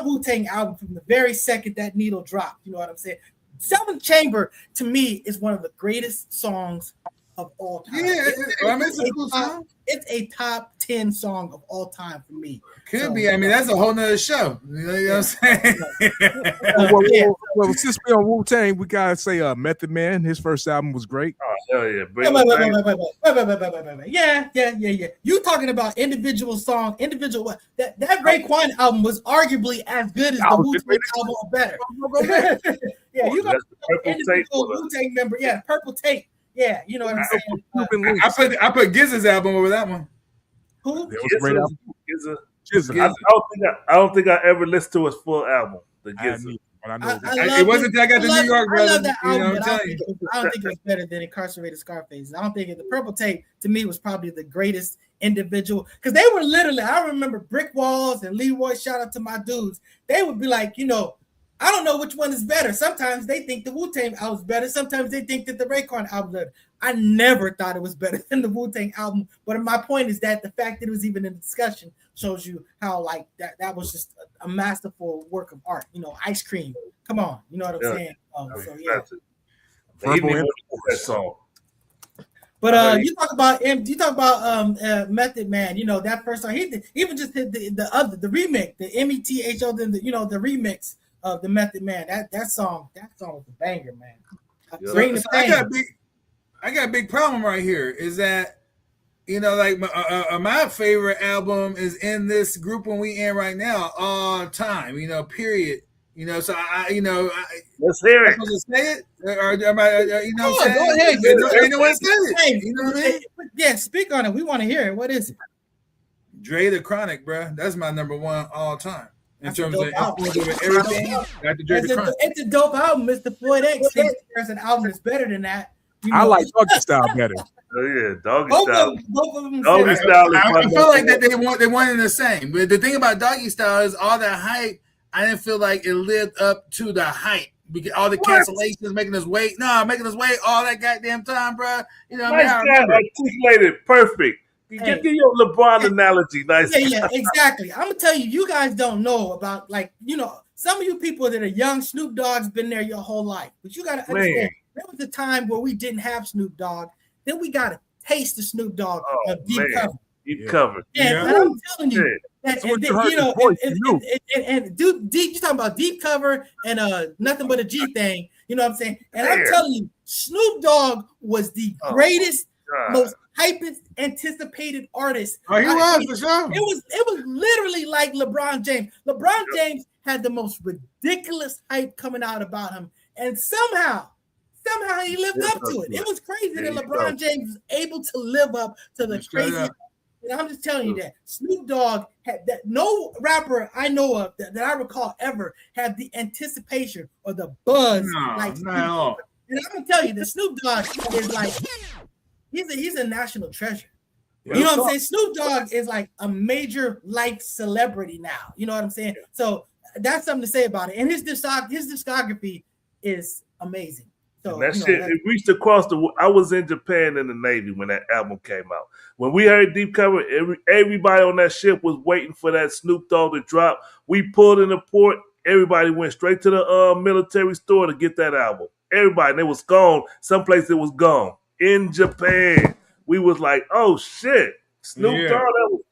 Wu-Tang album from the very second that needle dropped, you know what I'm saying? Seventh Chamber to me is one of the greatest songs of all time. Yeah, it's a cool song. It's a top 10 song of all time for me. Could be. I mean, that's a whole nother show. You know what I'm saying? Well, since we're on Wu-Tang, we gotta say Method Man, his first album was great. Oh, hell yeah. Wait. Yeah. You talking about individual song, individual that Raekwon album was arguably as good as the Wu-Tang album or better. Yeah, you got individual Wu-Tang member. Yeah, Purple Tape. Yeah, you know what I'm saying. I put Giz's album over that one. Who? It was a great album. I don't think I ever listened to his full album. The Gizzy. It wasn't until I got to New York, brother. I love that album, but I don't think it was better than Incarcerated Scarface. I don't think the Purple Tape to me was probably the greatest individual because they were literally. I remember Brick Walls and Leroy. Shout out to my dudes. They would be like, I don't know which one is better. Sometimes they think the Wu-Tang album is better. Sometimes they think that the Raekwon album is better. I never thought it was better than the Wu-Tang album. But my point is that the fact that it was even in discussion shows you how like that was just a masterful work of art. Ice Cream. Come on, you know what I'm saying? So yeah. That song. But you talk about Method Man. That first song. He did, even just did the remix, the METHO, then the remix of the Method Man. That song was a banger, man. Yeah. I got a big problem right here. Is that like my favorite album is in this group when we in right now all time. Period. So let's hear it. I'm supposed to say it, or am I? Go ahead. You know what said it. You know what I mean? Yeah, speak on it. We want to hear it. What is it? Dre the Chronic, bro. That's my number one all time. In terms of everything, it's a dope album. Mr. Floyd X thinks there's an album that's better than that. I like Doggy Style better. Oh yeah, Doggy Both Style. of them. Doggy Style. I feel like that they wanted the same. But the thing about Doggy Style is all that hype. I didn't feel like it lived up to the hype. Because all the cancellations making us wait. No, making us wait all that goddamn time, bro. Nice guy, articulated perfect. Give your LeBron analogy. Nice. Yeah, exactly. I'm gonna tell you, you guys don't know about some of you people that are young. Snoop Dogg's been there your whole life, but you gotta understand there was a time where we didn't have Snoop Dogg. Then we got a taste of Snoop Dogg of Deep Cover. Deep Cover. And I'm telling you. And dude, you talking about Deep Cover and Nothing But a G Thing, you know what I'm saying? And I'm telling you, Snoop Dogg was the greatest, most hypest, anticipated artist. Oh, he was for sure. It was literally like LeBron James. LeBron James had the most ridiculous hype coming out about him, and somehow he lived up to it. It was crazy that LeBron James was able to live up to the crazy. And I'm just telling you that Snoop Dogg had that. No rapper I know of that I recall ever had the anticipation or the buzz like Snoop Dogg. And I'm gonna tell you that Snoop Dogg is like he's a national treasure. You know what I'm saying? Snoop Dogg is like a major life celebrity now. You know what I'm saying? So that's something to say about it. And his discography is amazing. So that shit, it reached across the. I was in Japan in the Navy when that album came out. When we heard Deep Cover, everybody on that ship was waiting for that Snoop Dogg to drop. We pulled in the port. Everybody went straight to the military store to get that album. Everybody, and it was gone. Someplace it was gone. In Japan, we was like, "Oh shit, Snoop Dogg!"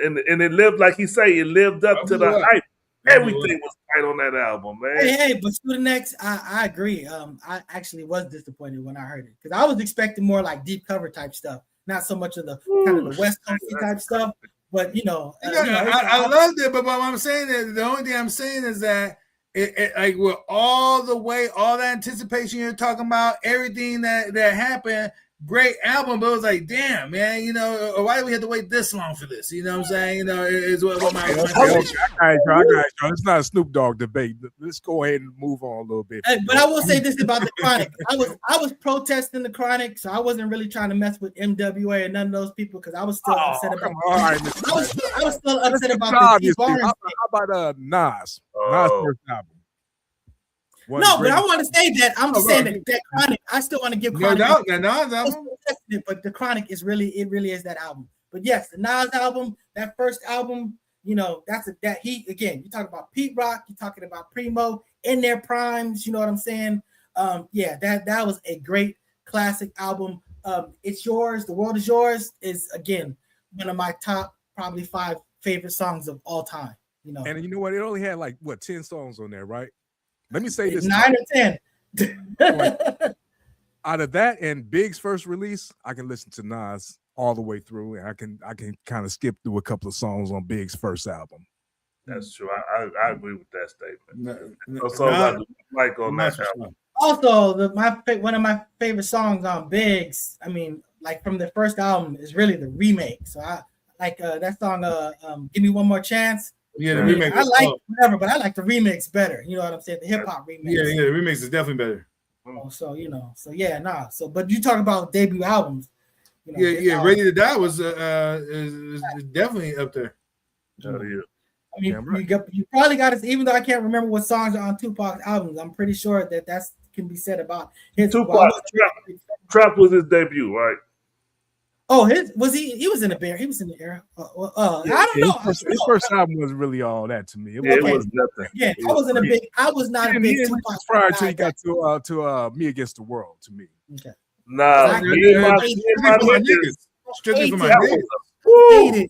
And it lived like he say, it lived up to the hype. Everything was tight on that album, man. Hey, but Student X, I agree. I actually was disappointed when I heard it because I was expecting more like Deep Cover type stuff, not so much of the kind of the West Coast type stuff. But I loved it. But what I'm saying is the only thing I'm saying is that it like with all the anticipation you're talking about, everything that happened. Great album, but it was like, damn, man, why do we have to wait this long for this? You know what I'm saying? Is what my I got you. It's not a Snoop Dogg debate. Let's go ahead and move on a little bit. But I will say this about the Chronic. I was protesting the Chronic, so I wasn't really trying to mess with MWA and none of those people because I was still upset about it. I was still upset about the How about Nas? Nas first album. No, but I want to say that I'm just saying that Chronic. I still want to give Chronic. No doubt, Nas album. But the Chronic is really is that album. But yes, the Nas album, that first album, that he again. You talk about Pete Rock, you're talking about Primo in their primes. You know what I'm saying? That was a great classic album. It's Yours, The World Is Yours is again one of my top probably 5 favorite songs of all time. You know, And you know what? It only had like 10 songs on there, right? Let me say this: 9 or 10. out of that and Big's first release, I can listen to Nas all the way through, and I can kind of skip through a couple of songs on Big's first album. That's true. I agree with that statement. No, So I do like on that album. Also, one of my favorite songs on Biggs, I mean, like from the first album, is really the remake. So I like that song, "Give Me One More Chance." Yeah, the I mean, remake. I like whatever, but I like the remix better. You know what I'm saying? The hip hop remix. Yeah, the remix is definitely better. So So but you talk about debut albums. You know, Yeah. Ready to Die was is definitely up there. Oh, yeah. I mean, Damn right. you probably got to, even though I can't remember what songs are on Tupac's albums, I'm pretty sure that can be said about his. Tupac Trap was his debut, right? Oh, he was in the bear. He was in the era. I don't know. His first album wasn't really all that to me. It was nothing. Yeah, I was not a big Tupac prior fan till he back got to Me Against the World to me. then. Okay. Nah, me and my niggas. Strictly for my That niggas. was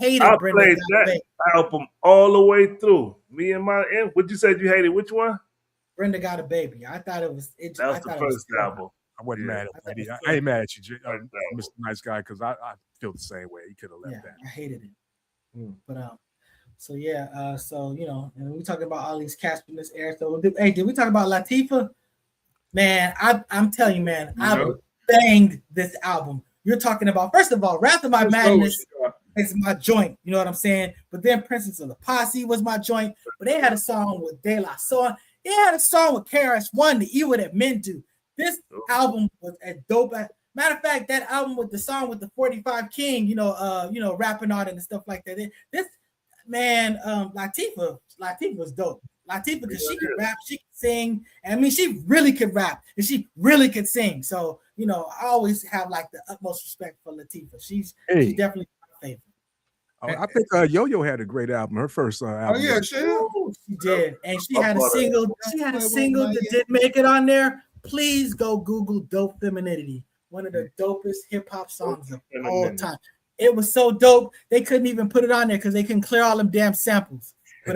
Hated I Brenda played Got that Baby. album all the way through. Me and my what you said you hated? Which one? Brenda Got a Baby. I thought it was. That was the first album. I wasn't Yeah. mad I at thought that. it was I ain't mad at you, First album. Mr. Nice Guy, because I feel the same way. He could have left Yeah, that. I hated it. Hmm. But so yeah, so you know, and we talking about all these cats from this era. So did we talk about Latifah? Man, I'm telling you, man, I banged this album. You're talking about, first of all, Wrath of My Madness is my joint. You know what I'm saying? But then Princess of the Posse was my joint. But they had a song with De La Soul. They had a song with KRS-One, The Evil That Men Do. This album was a dope. Matter of fact, that album with the song with the 45 King, rapping on it and stuff like that. This man, Latifah was dope. Latifah, because she could rap, she could sing. And I mean, she really could rap and she really could sing. So, you know, I always have like the utmost respect for Latifah. She's definitely my favorite. Oh, I think Yo-Yo had a great album. Her first album. Oh yeah, sure. She did, and she had a single. She had a single that did make it on there. Please go Google "Dope Femininity," one of the dopest hip hop songs of all time. It was so dope they couldn't even put it on there because they couldn't clear all them damn samples. But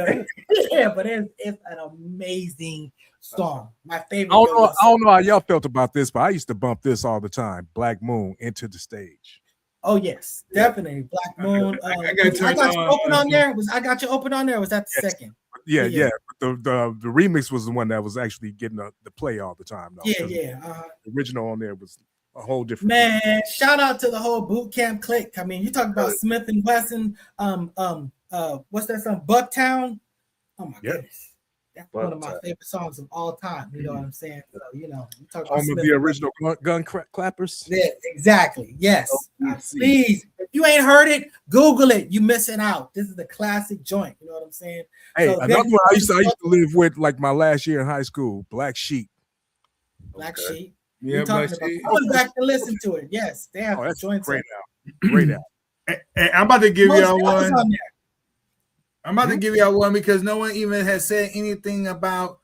but it's an amazing song. My favorite. I don't know how y'all felt about this, but I used to bump this all the time. Black Moon, Enter the Stage. Oh yes, definitely. Black Moon. I got you open on there. I got you open on there? Was that the second? Yeah. But the remix was the one that was actually getting the play all the time. Though, Yeah. The original on there was a whole different. Man, shout out to the whole boot camp clique. I mean, you talk about Smith and Wesson. What's that song? Bucktown. Oh my goodness. That's one of my favorite songs of all time. You know what I'm saying? So, you know, you talk about the original gun clappers. Yeah, exactly. Yes. Please, if you ain't heard it, Google it. You missing out. This is the classic joint. You know what I'm saying? Hey, so another one I used to live with, like my last year in high school, Black Sheep. Black Sheep. Yeah, Black Sheep. I went back to listen to it. Yes, they have joints. Great album. Great album. And I'm about to give y'all one. I'm about to give y'all one because no one even has said anything about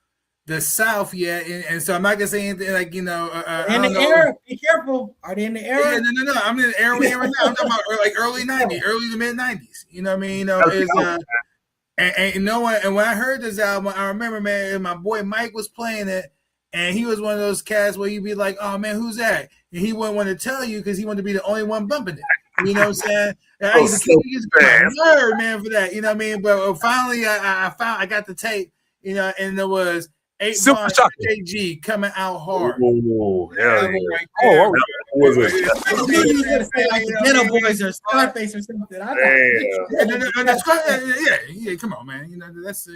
the South yet, and so I'm not gonna say anything like in the era. Be careful. Are they in the era? Yeah, no. I'm in the era right now. I'm talking about like early '90s, early to mid '90s. You know what I mean? And no one. And when I heard this album, I remember, man, my boy Mike was playing it, and he was one of those cats where you'd be like, "Oh man, who's that?" And he wouldn't want to tell you because he wanted to be the only one bumping it. You know what I'm saying? I used to nerd, man, for that. You know what I mean? But finally, I got the tape. You know, and there was 8 bars KG coming out hard. Oh, yeah. Was it? I knew you were gonna say like the Ghetto Boys or Scarface or something. Yeah, come on, man. You know, that's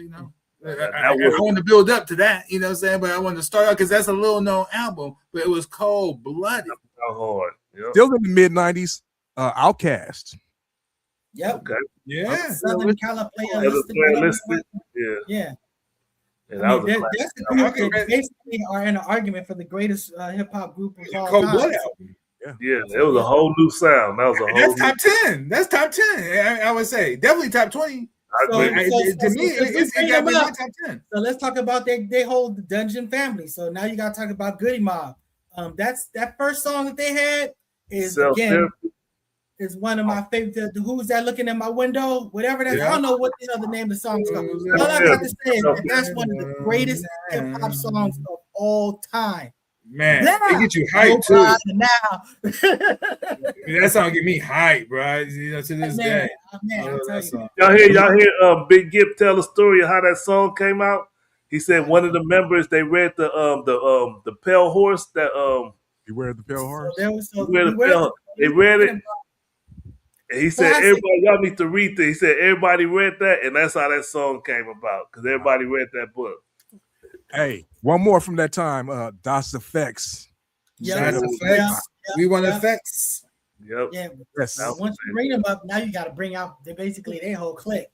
I wanted to build up to that, you know what I'm saying? But I wanted to start out because that's a little known album, but it was cold blooded. Hard. Yep. Still in the mid 90s, Outkast. Yep. Okay. Yeah. Southern California. Yeah. And I mean, that's the group that basically are in an argument for the greatest hip hop group of all time. Yeah, it was a whole new sound. That was a whole. That's top 10. That's top 10. I would say definitely top 20. To me, it got to be my top 10. So let's talk about they hold the Dungeon Family. So now you got to talk about Goody Mob. That's that first song that they had is again. is one of my favorite. The Who's That Looking in My Window? Whatever that. I don't know what the other name of the song is called. All I got to say is that's one of the greatest hip hop songs of all time. Man, Yeah. they get you hyped too. Now. That song get me hyped, bro. You know, to this day. Man, I I love tell that you. song. Y'all hear Big Gip tell the story of how that song came out? He said one of the members they read the Pale Horse that Beware the Pale Horse. So there was they read it. And he said, everybody, y'all need to read this. He said, everybody read that, and that's how that song came about, because everybody read that book. Hey, one more from that time, Das Effects. Yeah, Das Effects. We want effects. Yep. Yeah, Yes. once you bring them up, now you got to bring out basically their whole clique,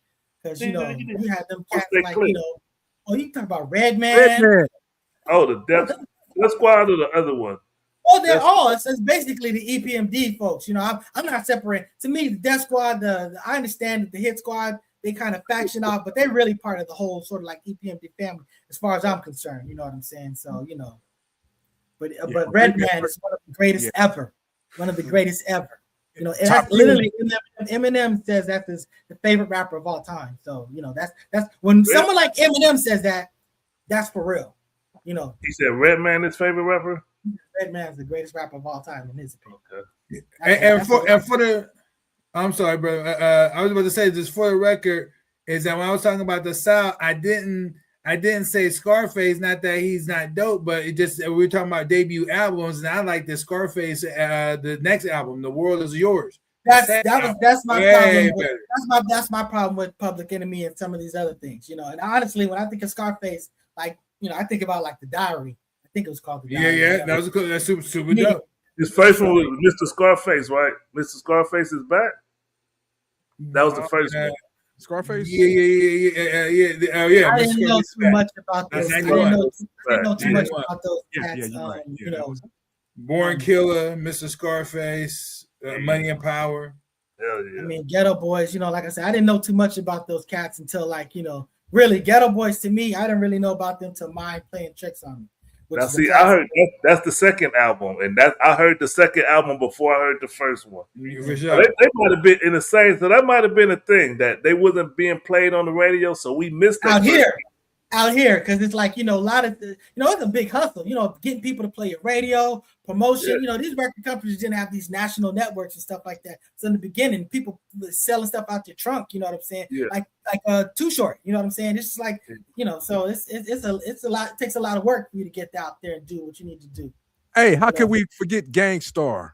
because you know you had them cats like clique? you know. Oh, you talk about Redman. Redman. Oh, the Death Squad or the other one? Oh, they're all. It's basically the EPMD folks. You know, I'm not separating. To me, the Death Squad. I understand that the Hit Squad, they kind of faction off, but they're really part of the whole sort of like EPMD family, as far as I'm concerned. You know what I'm saying? So you know, but Redman is one of the greatest ever. One of the greatest ever. You know, literally Eminem says that's the favorite rapper of all time. So you know, that's when someone like Eminem says that, that's for real. You know, he said Redman his favorite rapper. Redman is the greatest rapper of all time in his opinion. Okay. And for the, I'm sorry, bro. I was about to say just for the record is that when I was talking about the South, I didn't say Scarface. Not that he's not dope, but it just we were talking about debut albums, and I like the Scarface, the next album, "The World Is Yours." That's my problem. That's my problem with Public Enemy and some of these other things. You know, and honestly, when I think of Scarface, like you know, I think about like The Diary. I think it was called The Diary. Yeah, that was cool. That's super dope. His first one was Mr. Scarface, right? Mr. Scarface is back. That was the first one. Scarface? Yeah. I didn't know too much about those. I didn't know too much about those cats. Right. You know, Born Killer, Mr. Scarface, Money and Power. Hell yeah. I mean, Ghetto Boys. You know, like I said, I didn't know too much about those cats until like you know, really Ghetto Boys to me. I didn't really know about them till Mind playing tricks on me. Now, see, I heard that's the second album, and I heard the second album before I heard the first one. For sure. They might have been in the same, so that might have been a thing that they wasn't being played on the radio, so we missed that out here, because it's like you know a lot of it's a big hustle. You know, getting people to play your radio, promotion. Yeah. You know, these record companies didn't have these national networks and stuff like that. So in the beginning, people selling stuff out your trunk. You know what I'm saying? Yeah. Like Too Short. You know what I'm saying? It's just like you know. So it's a lot. It takes a lot of work for you to get out there and do what you need to do. Hey, how can we forget Gangstar?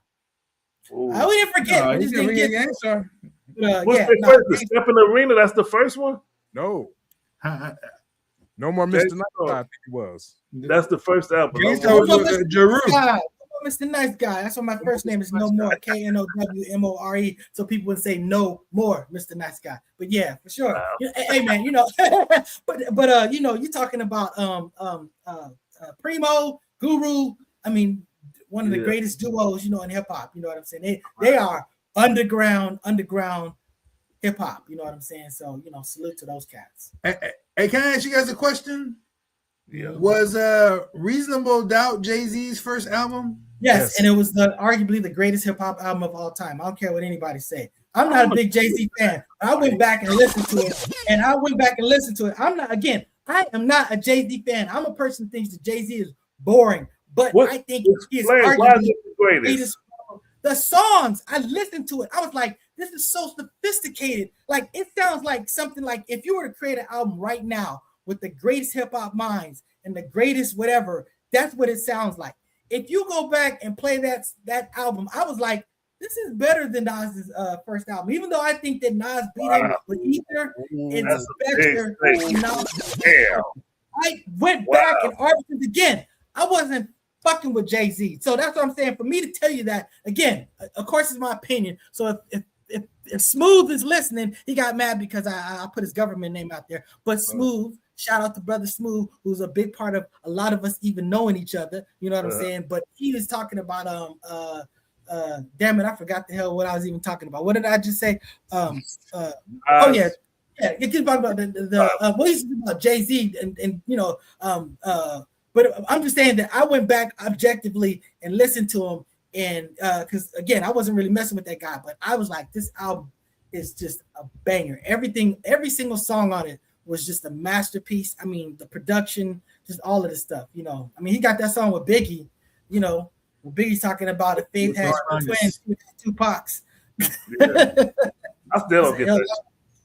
We didn't forget. We just didn't get Gangstar. What's the first? The Step in the Arena. That's the first one. No. No more Mr. Nice Guy, I think it was. That's the first album. Mr. Nice Guy. That's why my first name is No More, KNOWMORE. So people would say no more, Mr. Nice Guy. But yeah, for sure. Wow. Hey man, you know, but you know, you're talking about Primo, Guru. I mean, one of the greatest duos, you know, in hip hop. You know what I'm saying? They are underground hip hop. You know what I'm saying? So you know, salute to those cats. Hey, can I ask you guys a question? Yeah. Was Reasonable Doubt Jay-Z's first album? Yes, and it was arguably the greatest hip hop album of all time. I don't care what anybody say. I'm not a big Jay-Z fan. I went back and listened to it. I am not a Jay-Z fan. I'm a person who thinks that Jay-Z is boring, but I think he is arguably the greatest. The songs, I listened to it. I was like, this is so sophisticated. Like, it sounds like something like if you were to create an album right now with the greatest hip hop minds and the greatest whatever, that's what it sounds like. If you go back and play that album, I was like, this is better than Nas's first album. Even though I think that Nas beat him with Ether, it's better than Nas. I went back and argued again. I wasn't fucking with Jay-Z. So that's what I'm saying. For me to tell you that, again, of course, it's my opinion. So if Smooth is listening, he got mad because I put his government name out there. But Smooth, shout out to Brother Smooth, who's a big part of a lot of us even knowing each other. You know what I'm saying? But he was talking about damn it, I forgot the hell what I was even talking about. What did I just say? It's about he's about Jay-Z and you know but I'm just saying that I went back objectively and listened to him, And because again, I wasn't really messing with that guy, but I was like, this album is just a banger. Every single song on it was just a masterpiece. I mean, the production, just all of the stuff, you know. I mean, he got that song with Biggie, you know, where Biggie's talking about if Faith had twins, he would have 2 Pacs. Yeah. I still don't get that.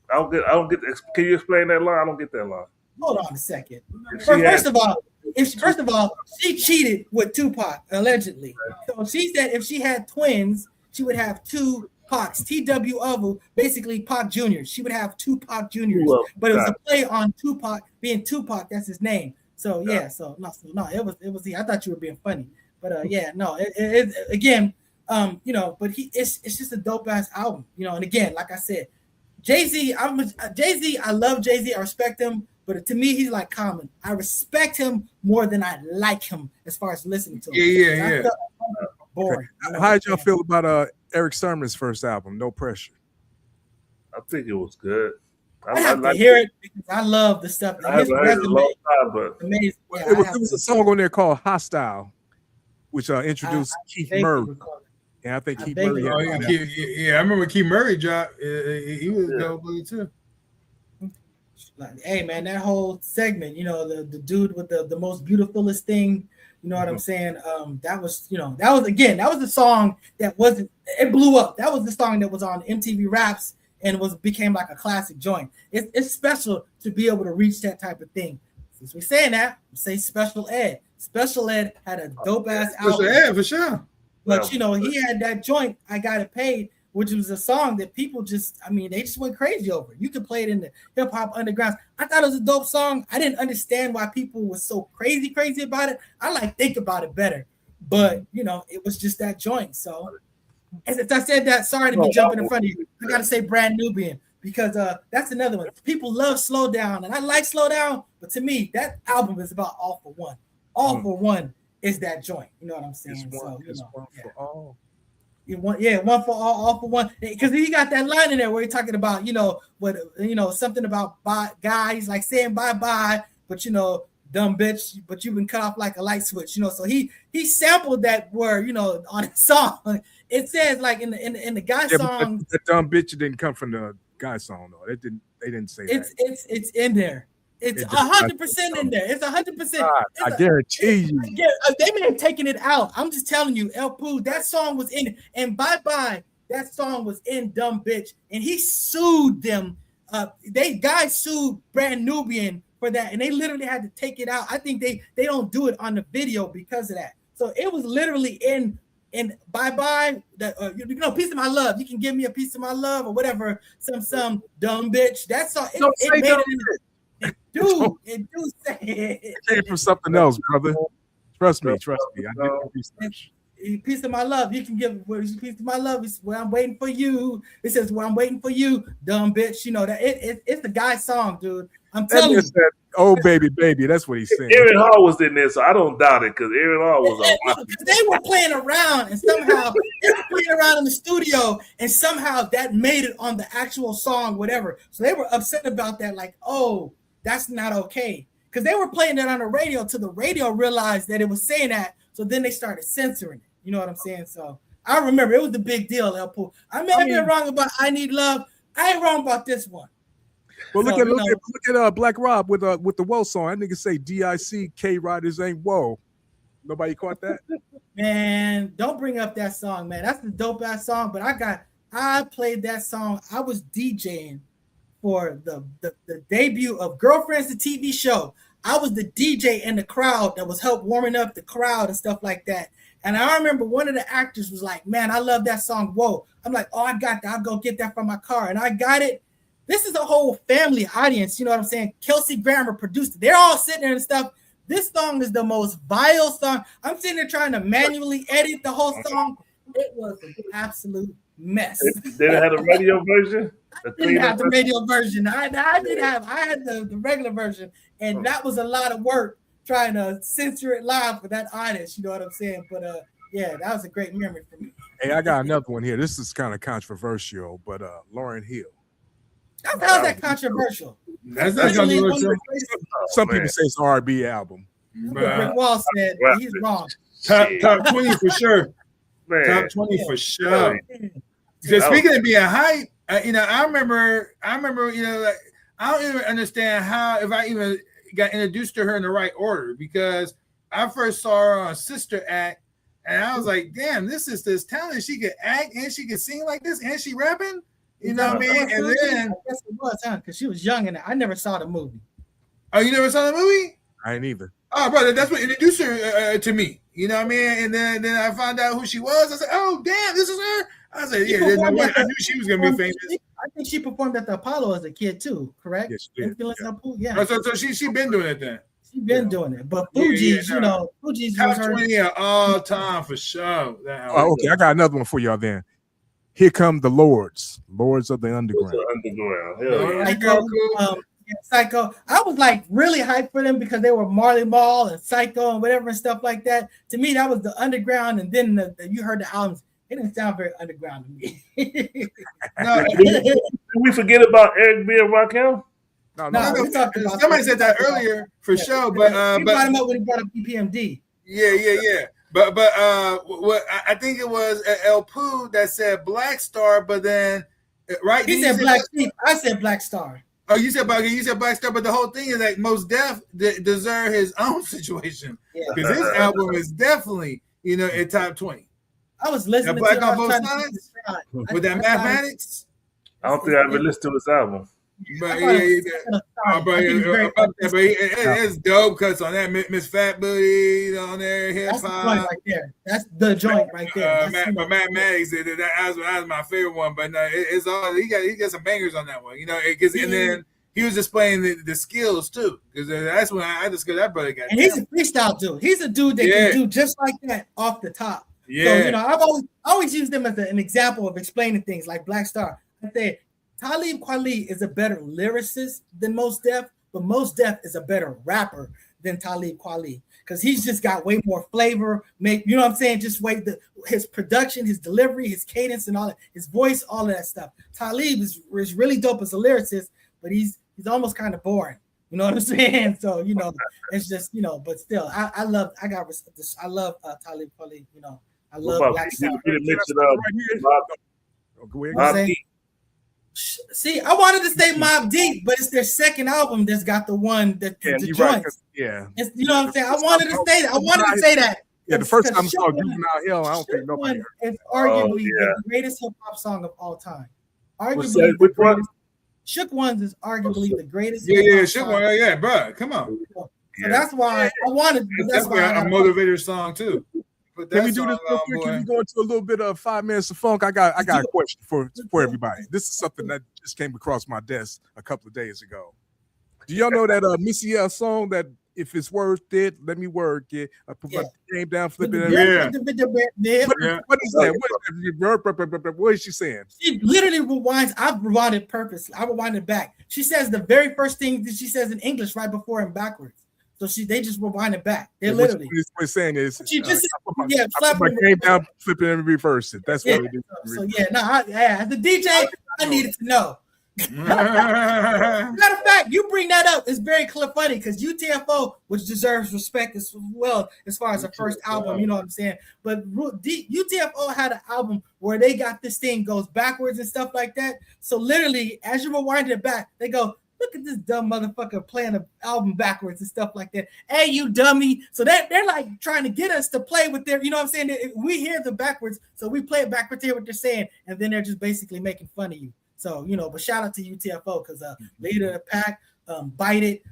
I don't get. Can you explain that line? I don't get that line. Hold on a second. First of all, she cheated with Tupac allegedly. So she said if she had twins, she would have 2 Pacs. TWO, basically Pac Jr. She would have 2 Pac Juniors, but it was a play on Tupac being Tupac. That's his name. So yeah, no, it was. I thought you were being funny, but yeah, no, it again, you know, but it's just a dope ass album, you know. And again, like I said, Jay-Z, I love Jay-Z. I respect him, but to me, he's like Common. I respect him more than I like him as far as listening to him. Yeah. Boring. Okay. How did y'all feel about Eric Sermon's first album, No Pressure? I think it was good. I have to hear it because I love the stuff. I haven't heard it in a long time, but amazing. Yeah, it was a song on there called Hostile, which introduced Keith Murray. And I think Keith Murray. I remember Keith Murray dropped. He was dope too. Like, hey man, that whole segment, you know, the dude with the most beautifulest thing, you know what I'm saying? That was the song that it blew up. That was the song that was on MTV Raps and became like a classic joint. It's special to be able to reach that type of thing. Since we're saying that, say Special Ed. Special Ed had a dope ass album. Special Ed for sure. But you know, he had that joint, I Got It Paid, which was a song that people they just went crazy over. You could play it in the hip hop undergrounds. I thought it was a dope song. I didn't understand why people were so crazy about it. I think about it better, but you know, it was just that joint. So, as I said that, sorry to be jumping in front of you. I gotta say Brand Nubian because that's another one. People love Slow Down, and I like Slow Down, but to me, that album is about All for One. All for One is that joint. You know what I'm saying? One for all. One for all for one. Because he got that line in there where he's talking about, you know, something about guys like saying bye-bye, but you know, dumb bitch, but you've been cut off like a light switch, you know. So he sampled that word, you know, on his song. It says like in the guy song. That dumb bitch didn't come from the guy song though. They didn't say that. It's in there. It's 100% in there. It's 100%. I guarantee you. They may have taken it out. I'm just telling you, El Pooh, that song was in it. And Bye Bye, that song was in Dumb Bitch. And he sued them. Guys sued Brand Nubian for that. And they literally had to take it out. I think they don't do it on the video because of that. So it was literally in Bye Bye, you know, Piece of My Love. You can give me a piece of my love or whatever. Some dumb bitch. That song. It made it in there. It do say it. Came from something else, brother. Trust me. I did research. Piece of my love. You can give a piece of my love. It's where I'm waiting for you. It says where I'm waiting for you, dumb bitch. You know that it's the guy's song, dude. I'm telling you. That, oh baby. That's what he's saying. Aaron Hall was in there, so I don't doubt it because Aaron Hall was on. They were playing around, and somehow they were playing around in the studio, and somehow that made it on the actual song, whatever. So they were upset about that, like, oh, that's not okay. Because they were playing that on the radio till the radio realized that it was saying that. So then they started censoring it. You know what I'm saying? So I remember it was the big deal, El Pooh. I may have been wrong about I Need Love. I ain't wrong about this one. Well, look at Black Rob with the Whoa song. That nigga say DIC K Riders ain't whoa. Nobody caught that? Man, don't bring up that song, man. That's the dope ass song. But I played that song. I was DJing for the debut of Girlfriends, the TV show. I was the DJ in the crowd that was help warming up the crowd and stuff like that. And I remember one of the actors was like, man, I love that song. Whoa. I'm like, oh, I got that. I'll go get that from my car. And I got it. This is a whole family audience. You know what I'm saying? Kelsey Grammer produced it. They're all sitting there and stuff. This song is the most vile song. I'm sitting there trying to manually edit the whole song. It was an absolute mess. Did it have a radio version? I didn't have the radio version. I had the regular version, and that was a lot of work trying to censor it live for that audience. You know what I'm saying? But yeah, that was a great memory for me. Hey, I got another one here. This is kind of controversial, but Lauryn Hill. How's that controversial? That's not controversial. Some people say it's an R&B album. Rick Wall said he's wrong. Top 20 for sure. Man. Top 20 for sure. So speaking of being hype, I remember, like, I don't even understand how, if I even got introduced to her in the right order, because I first saw her on Sister Act, and I was like, damn, this is this talent. She could act and she could sing like this, and she rapping. You know what I mean? And then I guess it was, because she was young, and I never saw the movie. Oh, you never saw the movie? I ain't either. Oh, brother, that's what introduced her to me. You know what I mean? And then I found out who she was. I said, oh, damn, this is her. I said, yeah, there's no way. I knew she was going to be famous. I think she performed at the Apollo as a kid, too, correct? Yes, she did. Yeah. Oh, so she been doing it then? She been doing it. But Fugees, Fugees top was her. 20 of all time for sure. Oh, okay, I got another one for y'all then. Here come the Lords of the Underground. Psycho. I was like really hyped for them because they were Marley Marl and Psycho and whatever and stuff like that. To me, that was the underground. And then you heard the albums. It didn't sound very underground to me. Did we forget about Eric B. and Raquel? No. Somebody said that earlier for sure, but he brought him up when he brought up BPMD. Yeah. But what I think it was El Pooh that said Black Star, but then right he said Black Sheep. I said Black Star. Oh, you said Black Star, but the whole thing is that Mos Def deserve his own situation because his album is definitely in top 20. I was listening Black to on Both Sides with that Mathematics. I don't think I ever listened to his album. But it's dope cuts on that. Miss Fat Booty on there, hip hop. That's the joint right there. But Mathematics, that was my favorite one. But no, it's all he got some bangers on that one. And then he was displaying the skills too. Because that's when I discovered that brother got. And he's a freestyle dude. He's a dude that can do just like that off the top. Yeah. So I've always used them as an example of explaining things like Black Star. I say Talib Kweli is a better lyricist than Mos Def, but Mos Def is a better rapper than Talib Kweli because he's just got way more flavor. You know what I'm saying? Just his production, his delivery, his cadence, and all that, his voice, all of that stuff. Talib is really dope as a lyricist, but he's almost kind of boring. You know what I'm saying? So it's just but still, I love Talib Kweli. I love Black Star. See, I wanted to say Mobb Deep, but it's their second album that's got the one that the joints. Right, you know what I'm saying? I wanted to say that. Yeah, the first time I saw Juvenile Hill, I don't think nobody heard it. It's arguably the greatest hip hop song of all time. Arguably, Shook Ones is arguably the greatest. Yeah, Shook Ones. Yeah, bro, come on. So that's why I wanted. That's why a motivator song too. Can we do this real quick? Can we go into a little bit of 5 minutes of funk? I got a question for everybody. This is something that just came across my desk a couple of days ago. Do y'all know that Missy L song that if it's worth it, let me work it. I put my name down, flip it. What is that? What is she saying? She literally rewinds. I've rewinded purposely. I rewinded back. She says the very first thing that she says in English right before and backwards. So they just rewind it back. They literally. What it's saying is, she just slap my name down, flip it, and reverse it. That's what it is. So as the DJ, I needed to know. Matter of fact, you bring that up. It's very funny because UTFO, which deserves respect as well as far as the first album, you know what I'm saying. But UTFO had an album where they got this thing goes backwards and stuff like that. So literally, as you rewind it back, they go, look at this dumb motherfucker playing an album backwards and stuff like that. Hey, you dummy. So they're like trying to get us to play with their, you know what I'm saying? We hear the backwards, so we play it backwards to hear what they're saying, and then they're just basically making fun of you. So, but shout out to UTFO because Leader of the Pack, Bite It,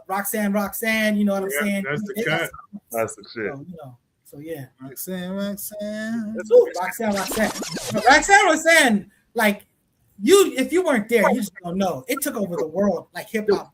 Roxanne, you know what I'm saying? That's the cut. That's the shit. So yeah. Roxanne. Roxanne was saying, like, if you weren't there, you just don't know. It took over the world like hip hop.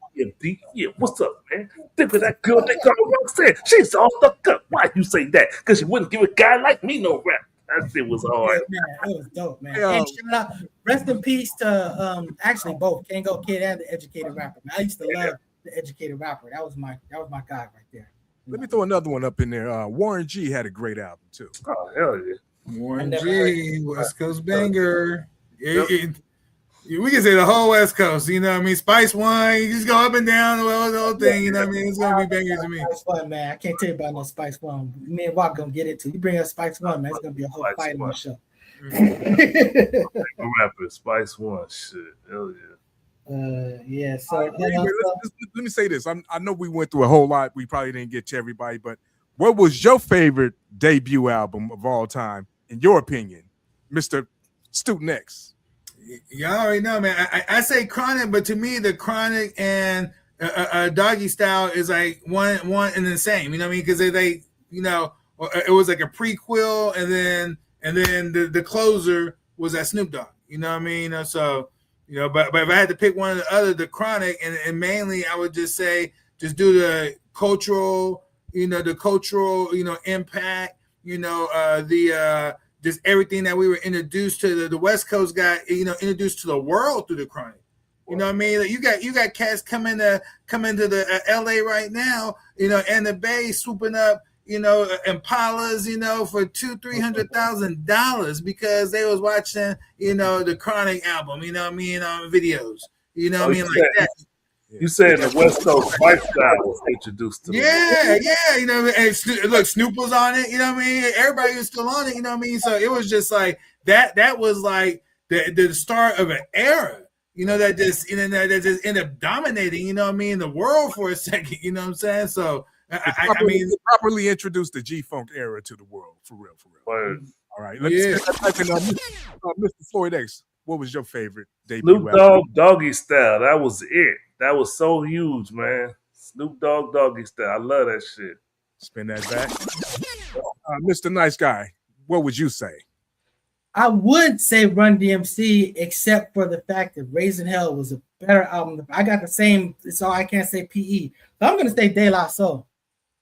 Yeah, what's up, man? Think of that girl they call Roxanne. She's all stuck up. Why you say that? Because she wouldn't give a guy like me no rap. That shit was hard. Man, it was dope, man. And shout out, rest in peace to actually both Kango Kid and the Educated Rapper. Man, I used to love the Educated Rapper. That was my guy right there. Let me throw another one up in there. Warren G had a great album too. Oh hell yeah, Warren G, West Coast banger. We can say the whole West Coast, you know what I mean? Spice One, you just go up and down the whole thing, you know what I mean? It's gonna be bangers to me. Spice One, man. I can't tell you about no Spice One. Me and Walk gonna get into. You bring up Spice One, man. It's gonna be a whole Spice fight on One. the show. Rapper, Spice One, shit, hell yeah. Yeah. So let me say this. I know we went through a whole lot. We probably didn't get to everybody, but what was your favorite debut album of all time, in your opinion, Mr. Student X? Y'all already know, man. I say Chronic, but to me, the Chronic and Doggy Style is like one and the same. You know what I mean? Because they, you know, it was like a prequel, and then the closer was that Snoop Dogg. You know what I mean? So, you know, but if I had to pick one or the other, the Chronic, and mainly I would just say just do the cultural, impact, just everything that we were introduced to. The West Coast got, introduced to the world through the Chronic. You know what I mean? Like, you got cats coming to the LA right now, and the Bay swooping up, Impalas, for $200,000-$300,000 because they was watching, the Chronic album, videos, like that. You saying the West Coast lifestyle was introduced to them. Yeah, and look, Snoop was on it, everybody was still on it, so it was just like that was like the start of an era, that just ended up dominating, the world for a second, So I mean, properly introduced the G-Funk era to the world, for real. Word. All right, let's Mr. Floyd X, what was your favorite debut? Snoop Dogg, Doggy Style, that was it. That was so huge, man. Snoop Dogg, Doggy Style, I love that shit. Spin that back. Mr. Nice Guy, what would you say? I would say Run DMC, except for the fact that Raising Hell was a better album. I got the same, so I can't say PE. But I'm gonna say De La Soul.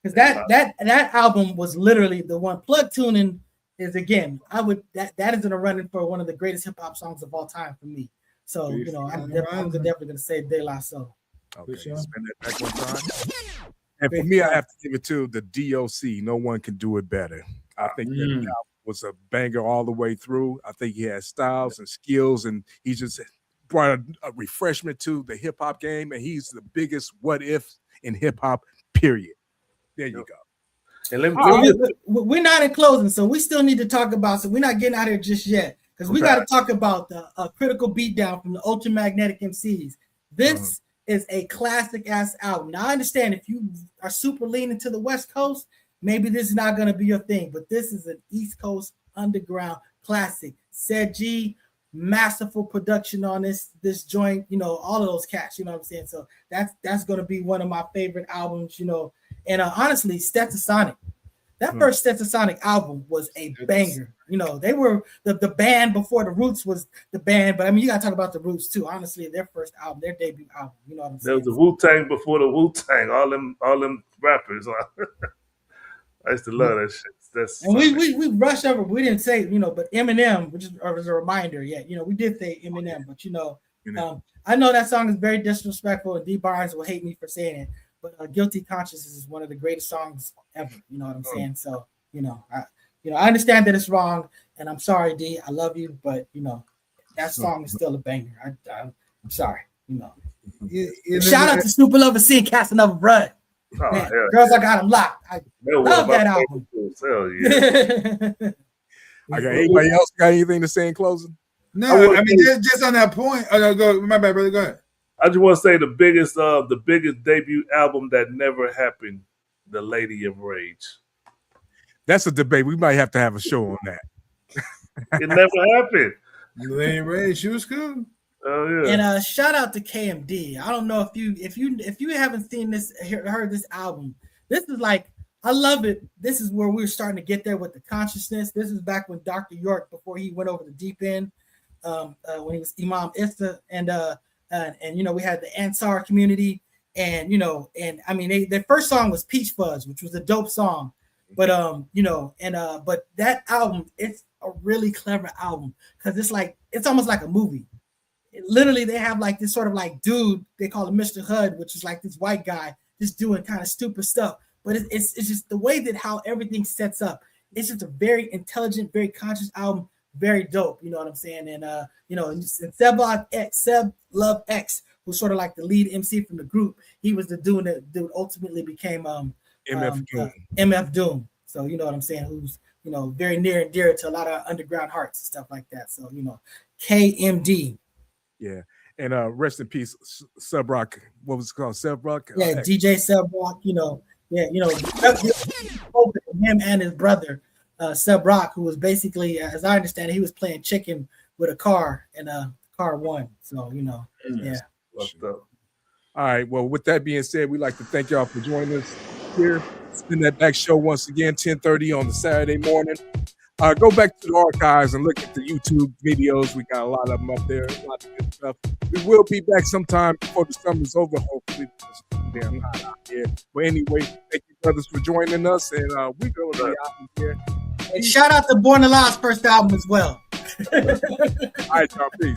Because that album was literally the one. Plug Tuning is, again, that is in a running for one of the greatest hip hop songs of all time for me. So I'm definitely gonna say De La Soul. Okay, spin that back one time. And for me, I have to give it to the DOC. No one can do it better. I think that album was a banger all the way through. I think he had styles and skills, and he just brought a refreshment to the hip hop game. And he's the biggest what if in hip hop. Period. There you go. And we're not in closing, so we still need to talk about. So we're not getting out here just yet because we got to talk about the Critical Beatdown from the Ultramagnetic MCs. This is a classic ass album. Now I understand if you are super leaning to the West Coast, maybe this is not going to be your thing, but this is an East Coast underground classic. Said G, masterful production on this joint, all of those cats, you know what I'm saying? So that's going to be one of my favorite albums, and honestly, Stetsasonic, that first Stetsasonic album was a banger. They were the band before the Roots was the band, but I mean, you got to talk about the Roots too. Honestly, their first album, their debut album, you know what I'm saying? There was the Wu-Tang before the Wu-Tang, all them rappers. I used to love that shit. And we rushed over. We didn't say, but Eminem, which is as a reminder, we did say Eminem, but I know that song is very disrespectful, and D Barnes will hate me for saying it, but Guilty Conscience is one of the greatest songs ever. You know what I'm saying? So, I understand that it's wrong, and I'm sorry, D. I love you, but that song is still a banger. I'm sorry. Shout out to Super Lover C, Casting Over Blood. Oh, man, Girls, I Got Them Locked. I love that album. Hell yeah. I got anybody else got anything to say in closing? No, I mean just on that point. Oh no, go. My bad, brother. Go ahead. I just want to say the biggest debut album that never happened, The Lady of Rage. That's a debate. We might have to have a show on that. It never happened. The Lady of Rage, she was cool. Oh yeah. And shout out to KMD. I don't know if you haven't seen this, heard this album. This is like, I love it. This is where we're starting to get there with the consciousness. This is back when Dr. York, before he went over the deep end, when he was Imam Ista, and we had the Ansar community, and I mean their first song was Peach Fuzz, which was a dope song, but but that album, it's a really clever album because it's almost like a movie. Literally, they have like this sort of like dude, they call him Mr. Hud, which is like this white guy just doing kind of stupid stuff. But it's just the way that how everything sets up. It's just a very intelligent, very conscious album. very dope. You know what I'm saying? And you know, and Seb Love X, who's sort of like the lead MC from the group, he was the dude that ultimately became MF Doom. So you know what I'm saying? Who's, you know, very near and dear to a lot of underground hearts and stuff like that. So, you know, KMD. Yeah. And rest in peace, Sub Rock. What was it called? Sub Rock? Yeah, DJ Sub Rock, you know. Yeah, you know, him and his brother, Sub Rock, who was basically, as I understand it, he was playing chicken with a car, and car won. So, you know, yeah. All right. Well, with that being said, we'd like to thank y'all for joining us here. Spin That Back show once again, 10:30 on the Saturday morning. Go back to the archives and look at the YouTube videos. We got a lot of them up there, a lot of good stuff. We will be back sometime before the summer's over, hopefully. It's damn hot out here. But anyway, thank you, brothers, for joining us, and we're going to be out here. And shout out to Born Alive's first album as well. All right, y'all. Peace.